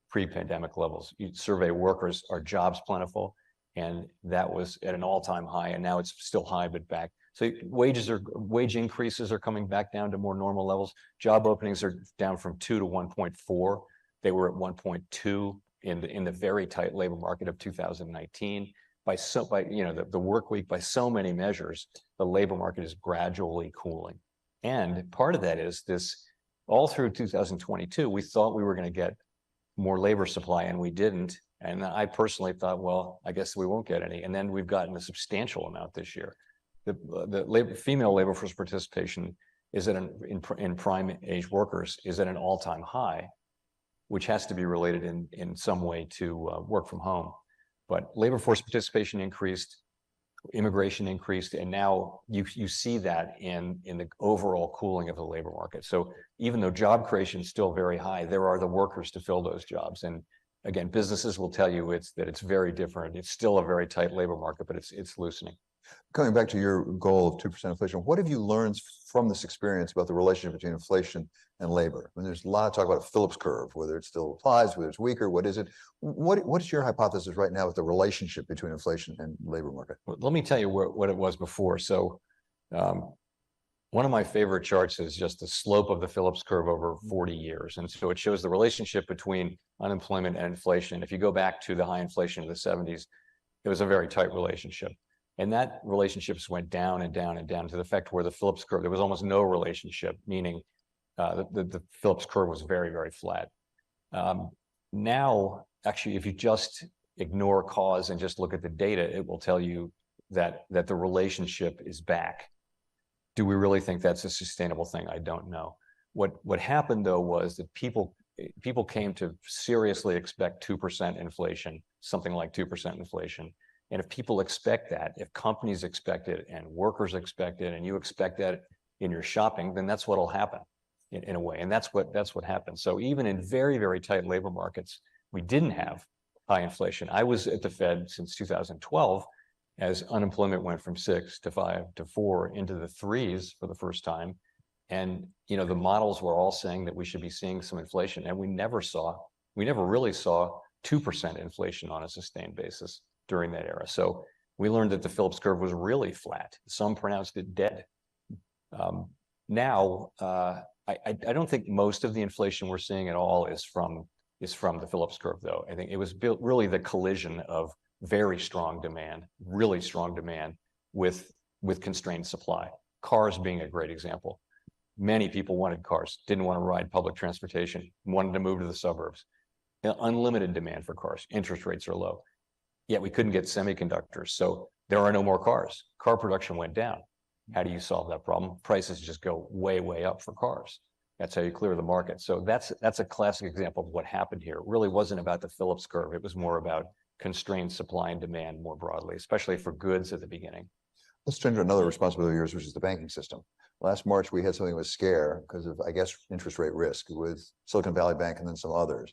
pre-pandemic levels. You survey workers, are jobs plentiful? And that was at an all-time high, and now it's still high, but back. So wage increases are coming back down to more normal levels. Job openings are down from 2 to 1.4. They were at 1.2 in the very tight labor market of 2019. By the work week, by so many measures, the labor market is gradually cooling. And part of that is this, all through 2022, we thought we were going to get more labor supply, and we didn't. And I personally thought, well, I guess we won't get any. And then we've gotten a substantial amount this year. The female labor force participation is in prime age workers is at an all-time high, which has to be related in some way to work from home. But labor force participation increased, immigration increased, and now you see that in the overall cooling of the labor market. So even though job creation is still very high, there are the workers to fill those jobs. And again, businesses will tell you that it's very different. It's still a very tight labor market, but it's loosening. Coming back to your goal of 2% inflation, what have you learned from this experience about the relationship between inflation and labor? I mean, there's a lot of talk about a Phillips curve, whether it still applies, whether it's weaker, what is it? What is your hypothesis right now with the relationship between inflation and labor market? Well, let me tell you what it was before. So one of my favorite charts is just the slope of the Phillips curve over 40 years. And so it shows the relationship between unemployment and inflation. If you go back to the high inflation of the 70s, it was a very tight relationship. And that relationships went down and down and down to the effect where the Phillips curve, there was almost no relationship, meaning the Phillips curve was very, very flat. Now, actually, if you just ignore cause and just look at the data, it will tell you that the relationship is back. Do we really think that's a sustainable thing? I don't know. What happened, though, was that people came to seriously expect 2% inflation, something like 2% inflation. And if people expect that, if companies expect it and workers expect it, and you expect that in your shopping, then that's what'll happen in a way. And that's what happened. So even in very, very tight labor markets, we didn't have high inflation. I was at the Fed since 2012 as unemployment went from 6 to 5 to 4 into the 3s for the first time. And the models were all saying that we should be seeing some inflation, and we never really saw 2% inflation on a sustained basis during that era. So we learned that the Phillips curve was really flat. Some pronounced it dead. Now, I don't think most of the inflation we're seeing at all is from the Phillips curve, though. I think it was built really the collision of very strong demand, really strong demand with constrained supply. Cars being a great example. Many people wanted cars, didn't want to ride public transportation, wanted to move to the suburbs. Unlimited demand for cars. Interest rates are low. Yet we couldn't get semiconductors, so there are no more cars. Car production went down. How do you solve that problem? Prices just go way, way up for cars. That's how you clear the market. So that's a classic example of what happened here. It really wasn't about the Phillips curve. It was more about constrained supply and demand more broadly, especially for goods at the beginning. Let's turn to another responsibility of yours, which is the banking system. Last March, we had something of a scare because of, I guess, interest rate risk with Silicon Valley Bank and then some others.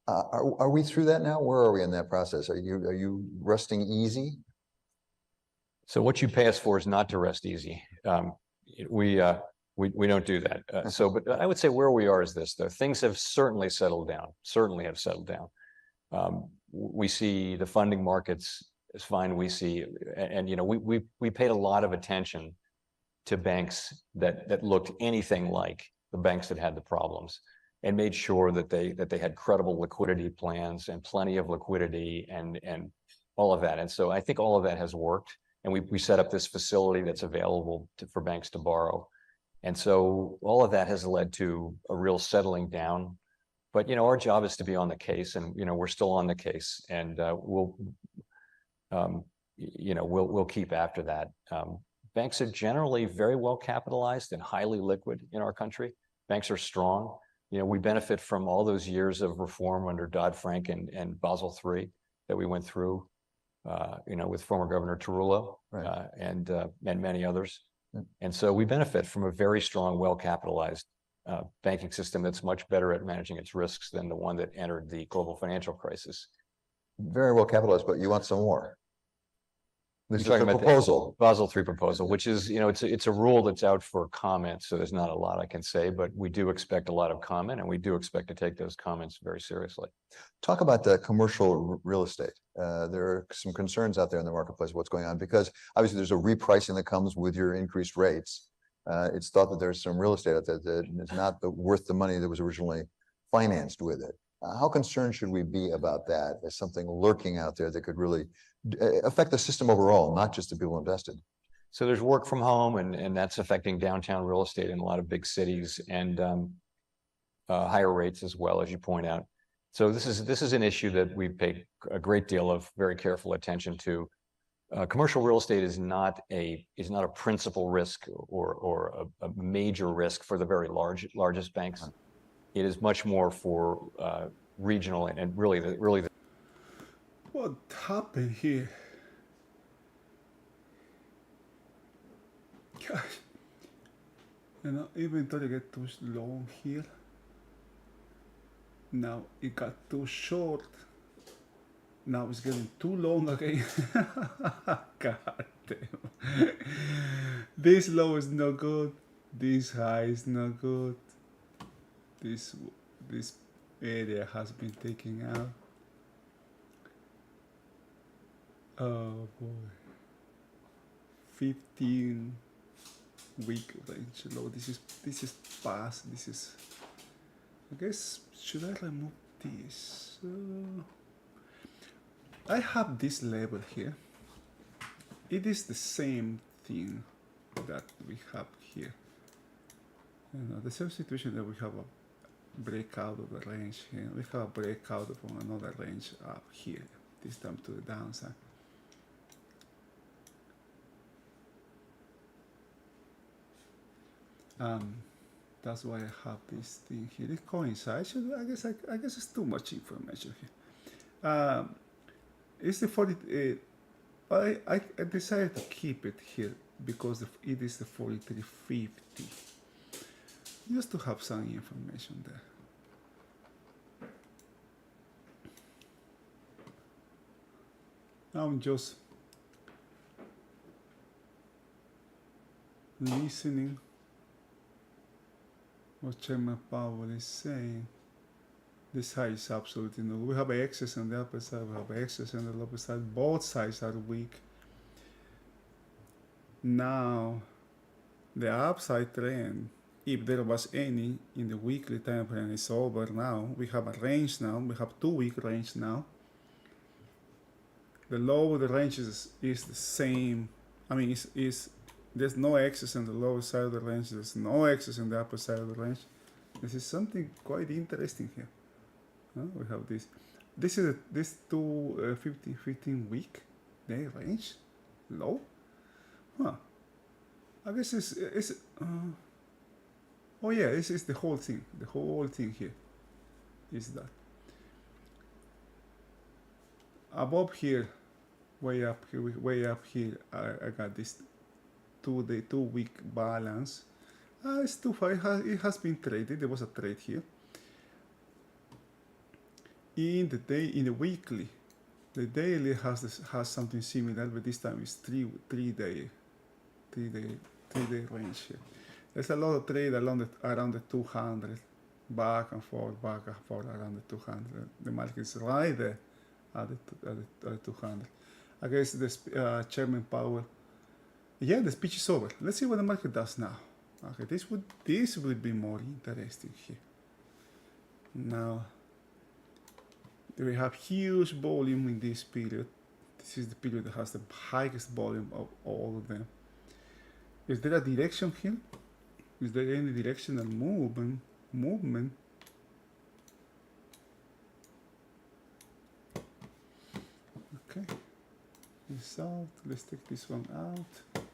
Are we through that now? Where are we in that process? Are you resting easy? So what you pay us for is not to rest easy. We don't do that. But I would say where we are is this, though. Things have certainly settled down. We see the funding markets is fine. We see, and we paid a lot of attention to banks that looked anything like the banks that had the problems, and made sure that they had credible liquidity plans and plenty of liquidity and all of that. And so I think all of that has worked. And we set up this facility that's available for banks to borrow. And so all of that has led to a real settling down. But our job is to be on the case, and we're still on the case, and we'll keep after that. Banks are generally very well capitalized and highly liquid in our country. Banks are strong. We benefit from all those years of reform under Dodd-Frank and Basel III that we went through, with former Governor Tarullo, Right. and many others. And so we benefit from a very strong, well-capitalized banking system that's much better at managing its risks than the one that entered the global financial crisis. Very well capitalized, but you want some more. This is You're a talking about proposal. the Basel III proposal, which is, it's a rule that's out for comment, so there's not a lot I can say, but we do expect a lot of comment, and we do expect to take those comments very seriously. Talk about the commercial real estate. There are some concerns out there in the marketplace, what's going on, because obviously there's a repricing that comes with your increased rates. It's thought that there's some real estate out there that is not worth the money that was originally financed with it. How concerned should we be about that as something lurking out there that could really affect the system overall, not just the people invested? So there's work from home, and that's affecting downtown real estate in a lot of big cities, and higher rates as well, as you point out. So this is an issue that we pay a great deal of very careful attention to. Commercial real estate is not a principal risk or a major risk for the very largest banks. It is much more for regional and really the. What happened here? Gosh, inventory get too long here. Now it got too short. Now it's getting too long again. God damn. This low is no good. This high is no good. This area has been taken out. Oh boy. 15-week range low. This is past. This is. I guess, should I remove this? I have this label here. It is the same thing that we have here. The same situation that we have a breakout of the range here. We have a breakout from another range up here, this time to the downside. That's why I have this thing here. It coincides. I guess it's too much information here. It's the 40. I decided to keep it here because it is the 4350. Just to have some information there. I'm just listening what Chairman Powell is saying. This high is absolutely no. We have excess on the upper side, we have excess on the lower side. Both sides are weak. Now, the upside trend, if there was any in the weekly time frame, is over now. We have a range now. We have 2-week range now. The low of the range is the same. I mean, there's no excess on the lower side of the range. There's no excess on the upper side of the range. This is something quite interesting here. We have this. This is this 15 week day range low. Huh. I guess it's oh yeah, this is the whole thing. The whole thing here is that. Above here, way up here, I got this 2-week balance. It's too far. It has been traded. There was a trade here. In the weekly, the daily has something similar, but this time it's three day range here. There's a lot of trade around the 200, back and forth around the 200. The market is right there at the 200. I guess this Chairman Powell. Yeah, the speech is over. Let's see what the market does now. Okay, this would be more interesting here. Now, we have huge volume in this period. This is the period that has the highest volume of all of them. Is there a direction here? Is there any directional movement? Okay. This out. Let's take this one out.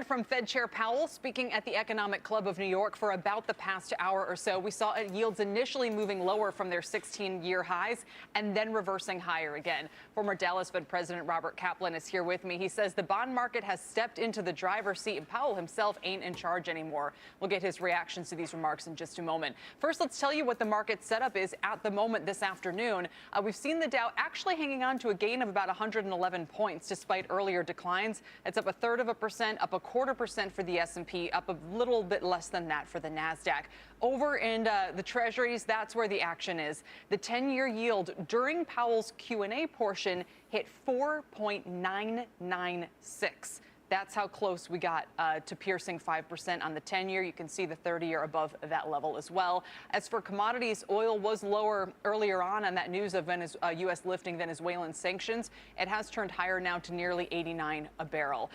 From Fed Chair Powell speaking at the Economic Club of New York for about the past hour or so. We saw yields initially moving lower from their 16-year highs and then reversing higher again. Former Dallas Fed President Robert Kaplan is here with me. He says the bond market has stepped into the driver's seat and Powell himself ain't in charge anymore. We'll get his reactions to these remarks in just a moment. First, let's tell you what the market setup is at the moment this afternoon. We've seen the Dow actually hanging on to a gain of about 111 points despite earlier declines. It's up 1/3%, up 0.25% for the S&P, up a little bit less than that for the NASDAQ. Over in the Treasuries, that's where the action is. The 10-year yield during Powell's Q&A portion hit 4.996. That's how close we got to piercing 5% on the 10-year. You can see the 30-year above that level as well. As for commodities, oil was lower earlier on that news of U.S. lifting Venezuelan sanctions. It has turned higher now to nearly 89 a barrel.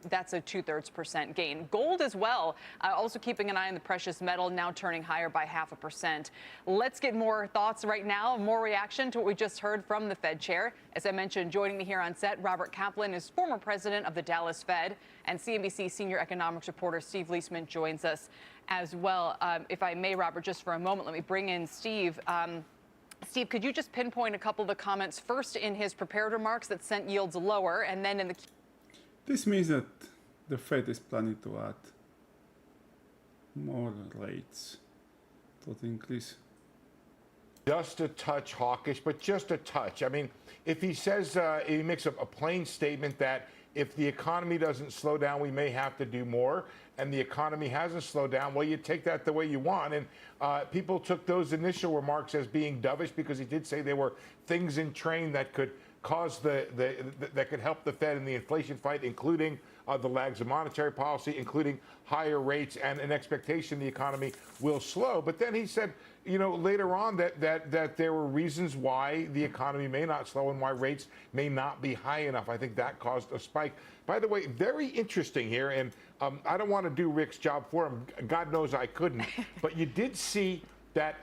That's a 2/3% gain. Gold as well, also keeping an eye on the precious metal, now turning higher by 0.5%. Let's get more thoughts right now, more reaction to what we just heard from the Fed chair. As I mentioned, joining me here on set, Robert Kaplan is former president of the Dallas Fed, and CNBC senior economics reporter Steve Liesman joins us as well. If I may, Robert, just for a moment, let me bring in Steve. Steve, could you just pinpoint a couple of the comments first in his prepared remarks that sent yields lower, and then in the... This means that the Fed is planning to add more rates to the increase. Just a touch hawkish, but just a touch. I mean, if he says, he makes a plain statement that if the economy doesn't slow down, we may have to do more, and the economy hasn't slowed down, well, you take that the way you want. And people took those initial remarks as being dovish because he did say there were things in train that could cause that could help the Fed in the inflation fight, including the lags of monetary policy, including higher rates and an expectation the economy will slow. But then he said, you know, later on that there were reasons why the economy may not slow and why rates may not be high enough. I think that caused a spike. By the way, very interesting here, and I don't want to do Rick's job for him. God knows I couldn't. But you did see that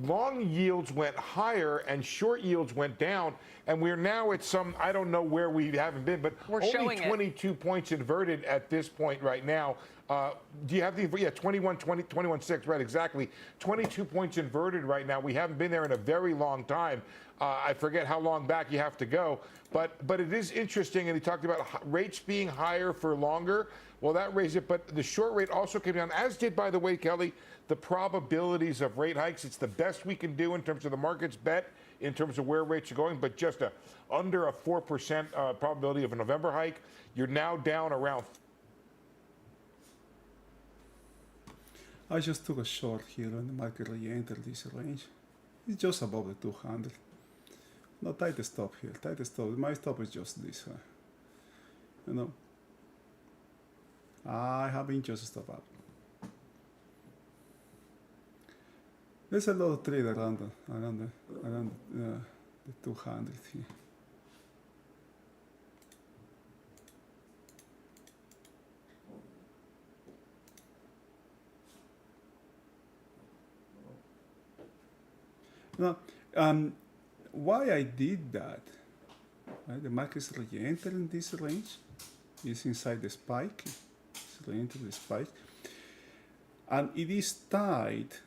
long yields went higher and short yields went down, and we're now at some, I don't know where we haven't been, but we're only 22 points inverted at this point right now. Do you have the, yeah, 21.6, right, exactly. 22 points inverted right now. We haven't been there in a very long time. I forget how long back you have to go, but it is interesting, and he talked about rates being higher for longer. Well, that raised it, but the short rate also came down, as did, by the way, Kelly, the probabilities of rate hikes. It's the best we can do in terms of the market's bet, in terms of where rates are going, but just under a 4% probability of a November hike. You're now down around. I just took a short here when the market re-entered this range. It's just above the 200. No, tight stop here, tight stop. My stop is just this. You know, I have been just stop up. There's a lot of trade around the 200 here. Now, why I did that? Right? The market is re-entering this range. It's inside the spike. It's re-entering the spike, and it is tight.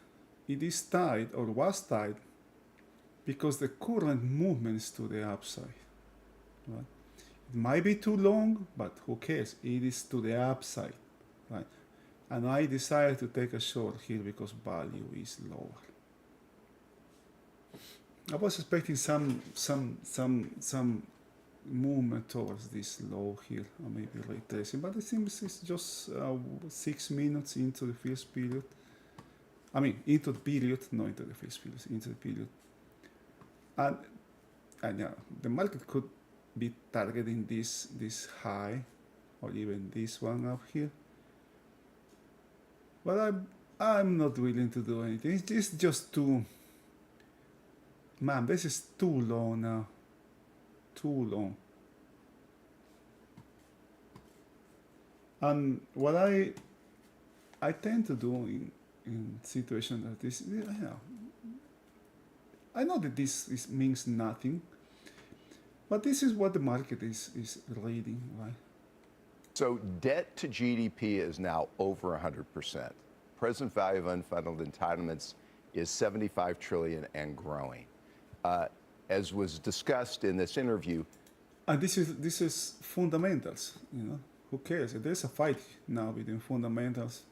It is tight, or was tight, because the current movement is to the upside. Right? It might be too long, but who cares? It is to the upside, right? And I decided to take a short here because value is lower. I was expecting some movement towards this low here, or maybe retracing, but it seems it's just 6 minutes into the first period. I mean, into the period, not into the first period, into the period. And yeah, the market could be targeting this high, or even this one up here. But I'm not willing to do anything. It's just too. Man, this is too long now. Too long. And what I tend to do in situations like this, I know that this means nothing, but this is what the market is reading, right? So debt to GDP is now over 100%. Present value of unfunded entitlements is 75 trillion and growing. As was discussed in this interview. And this is fundamentals, you know. Who cares? There's a fight now between fundamentals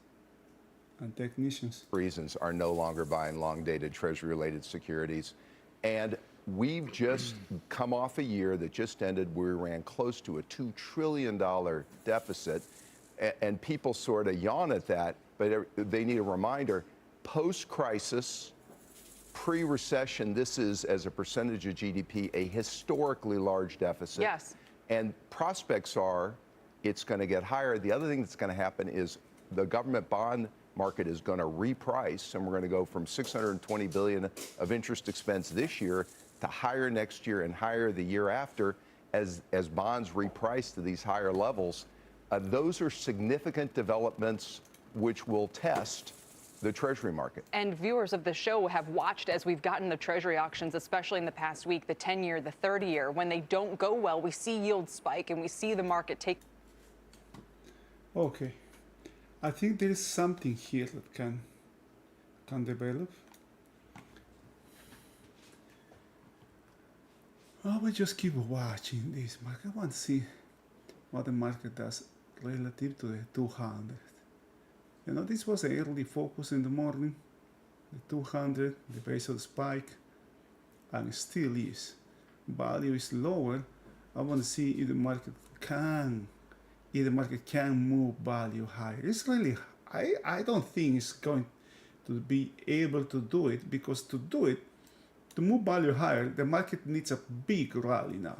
and technicians. Reasons are no longer buying long-dated Treasury-related securities. And we've just come off a year that just ended where we ran close to a $2 trillion deficit. And people sort of yawn at that, but they need a reminder. Post-crisis, pre-recession, this is, as a percentage of GDP, a historically large deficit. Yes. And prospects are it's going to get higher. The other thing that's going to happen is the government bond market is going to reprice, and we're going to go from $620 billion of interest expense this year to higher next year and higher the year after as bonds reprice to these higher levels. Those are significant developments which will test the Treasury market. And viewers of the show have watched as we've gotten the Treasury auctions, especially in the past week, the 10-year, the 30-year. When they don't go well, we see yields spike and we see the market take. Okay. I think there is something here that can develop. I will just keep watching this market. I want to see what the market does relative to the 200. You know, this was an early focus in the morning, the 200, the base of the spike, and it still is. Value is lower. I want to see if the market can move value higher. It's really, I don't think it's going to be able to do it, because to do it, to move value higher, the market needs a big rally now.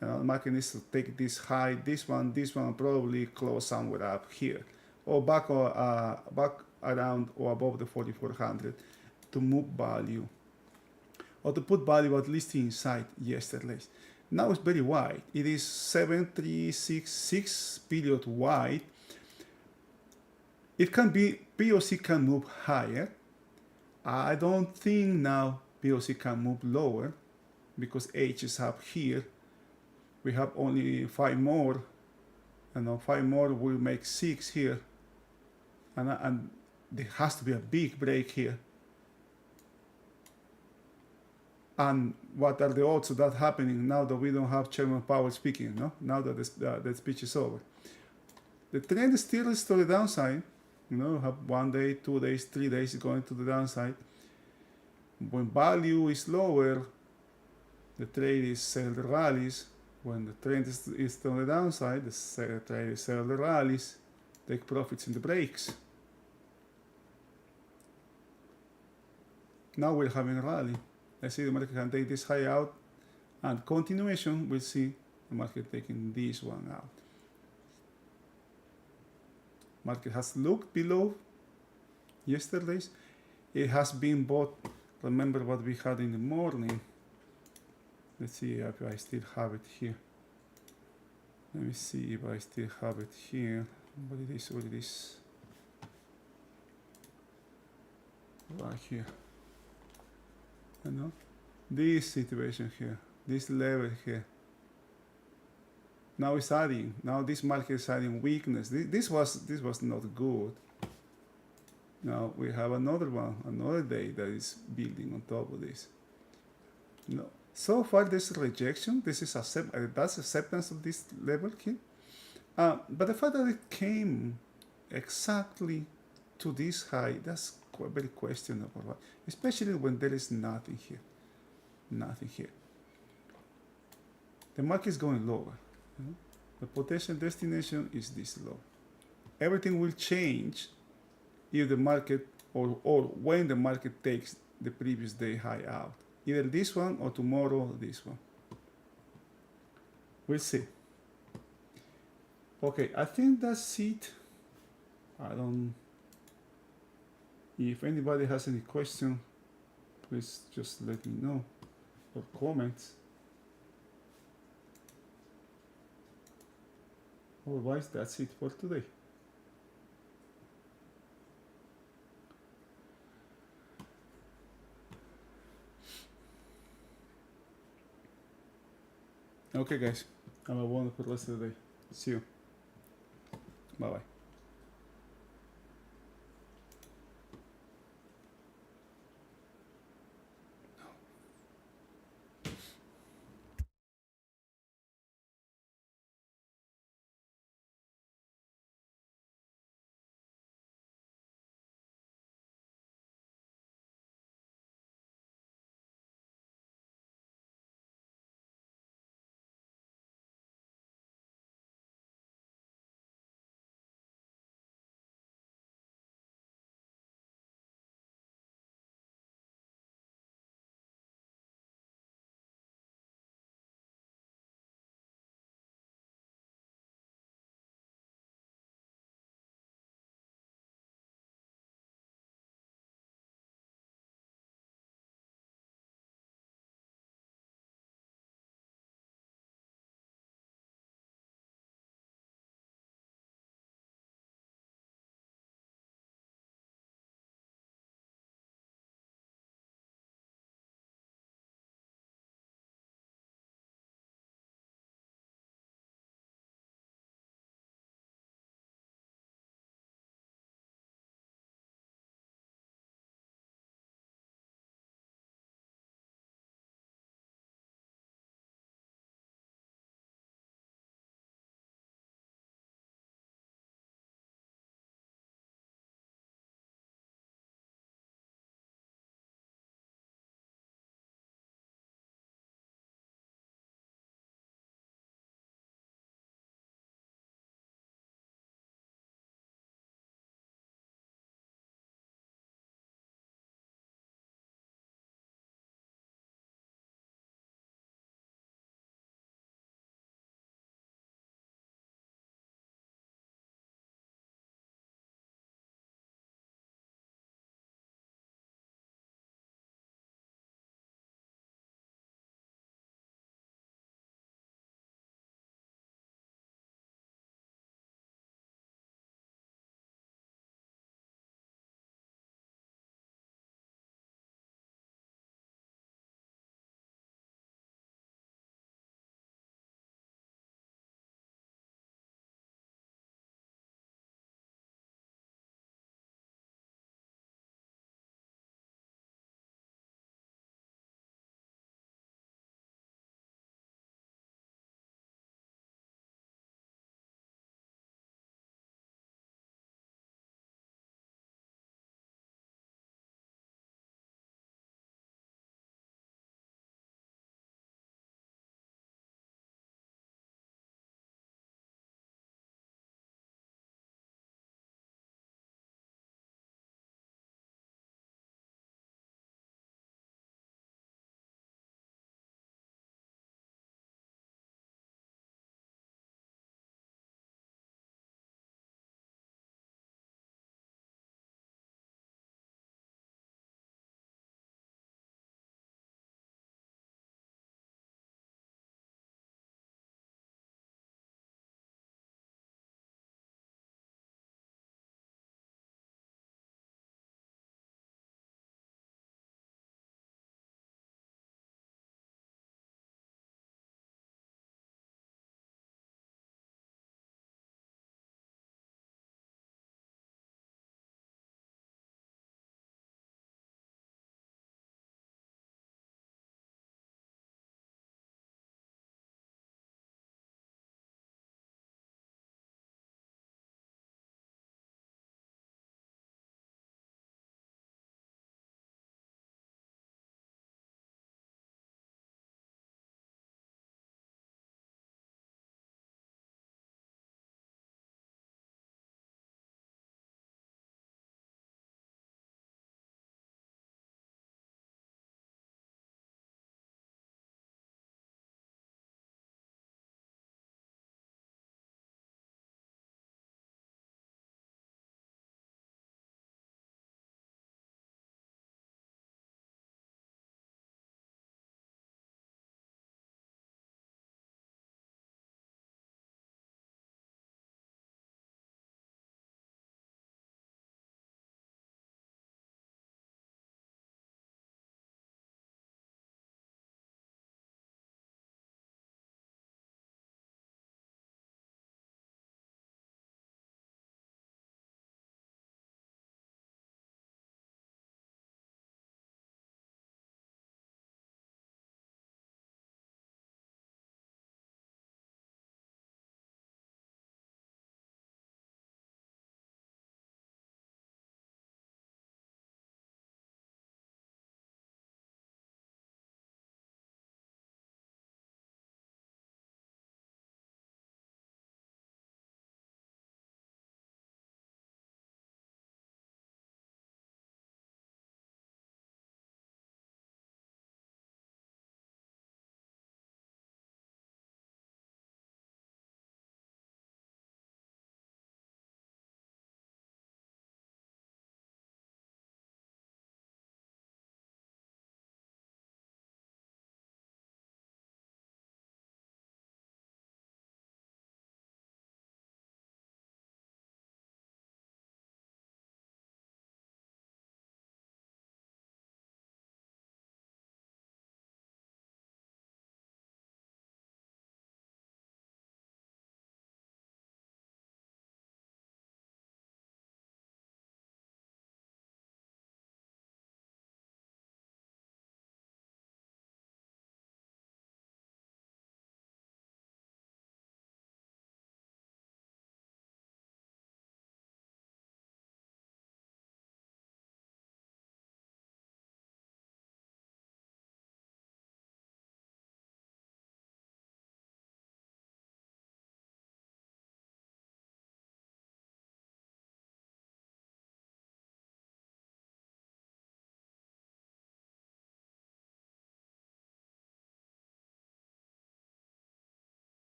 You know, the market needs to take this high, this one, probably close somewhere up here, or back around or above the 4,400 to move value, or to put value at least inside yesterday's. Now it's very wide. It is 7,366 period wide. It can be, POC can move higher. I don't think now POC can move lower, because H is up here. We have only 5 more. You know, 5 more will make 6 here. and there has to be a big break here. And what are the odds of that happening now that we don't have Chairman Powell speaking? No, now that the speech is over, the trend still is to the downside. You know, have 1 day, 2 days, 3 days going to the downside. When value is lower, the trade is sell the rallies. When the trend is on the downside, the trade is sell the rallies, take profits in the breaks. Now we're having a rally. Let's see the market can take this high out, and continuation, we'll see the market taking this one out. Market has looked below yesterday's. It has been bought. Remember what we had in the morning. Let's see if I still have it here. Let me see if I still have it here. What it is, what it is. Right here. You know, this situation here, this level here. Now it's adding. Now this market is adding weakness. This was not good. Now we have another one, another day that is building on top of this. No, so far this rejection. This is that's acceptance of this level here. But the fact that it came exactly to this high, that's very questionable, right? Especially when there is nothing here. Nothing here. The market is going lower. You know? The potential destination is this low. Everything will change if the market or when the market takes the previous day high out. Either this one or tomorrow this one. We'll see. Okay, I think that's it. If anybody has any question, please just let me know or comments. Otherwise, that's it for today. Okay, guys. Have a wonderful rest of the day. See you. Bye-bye.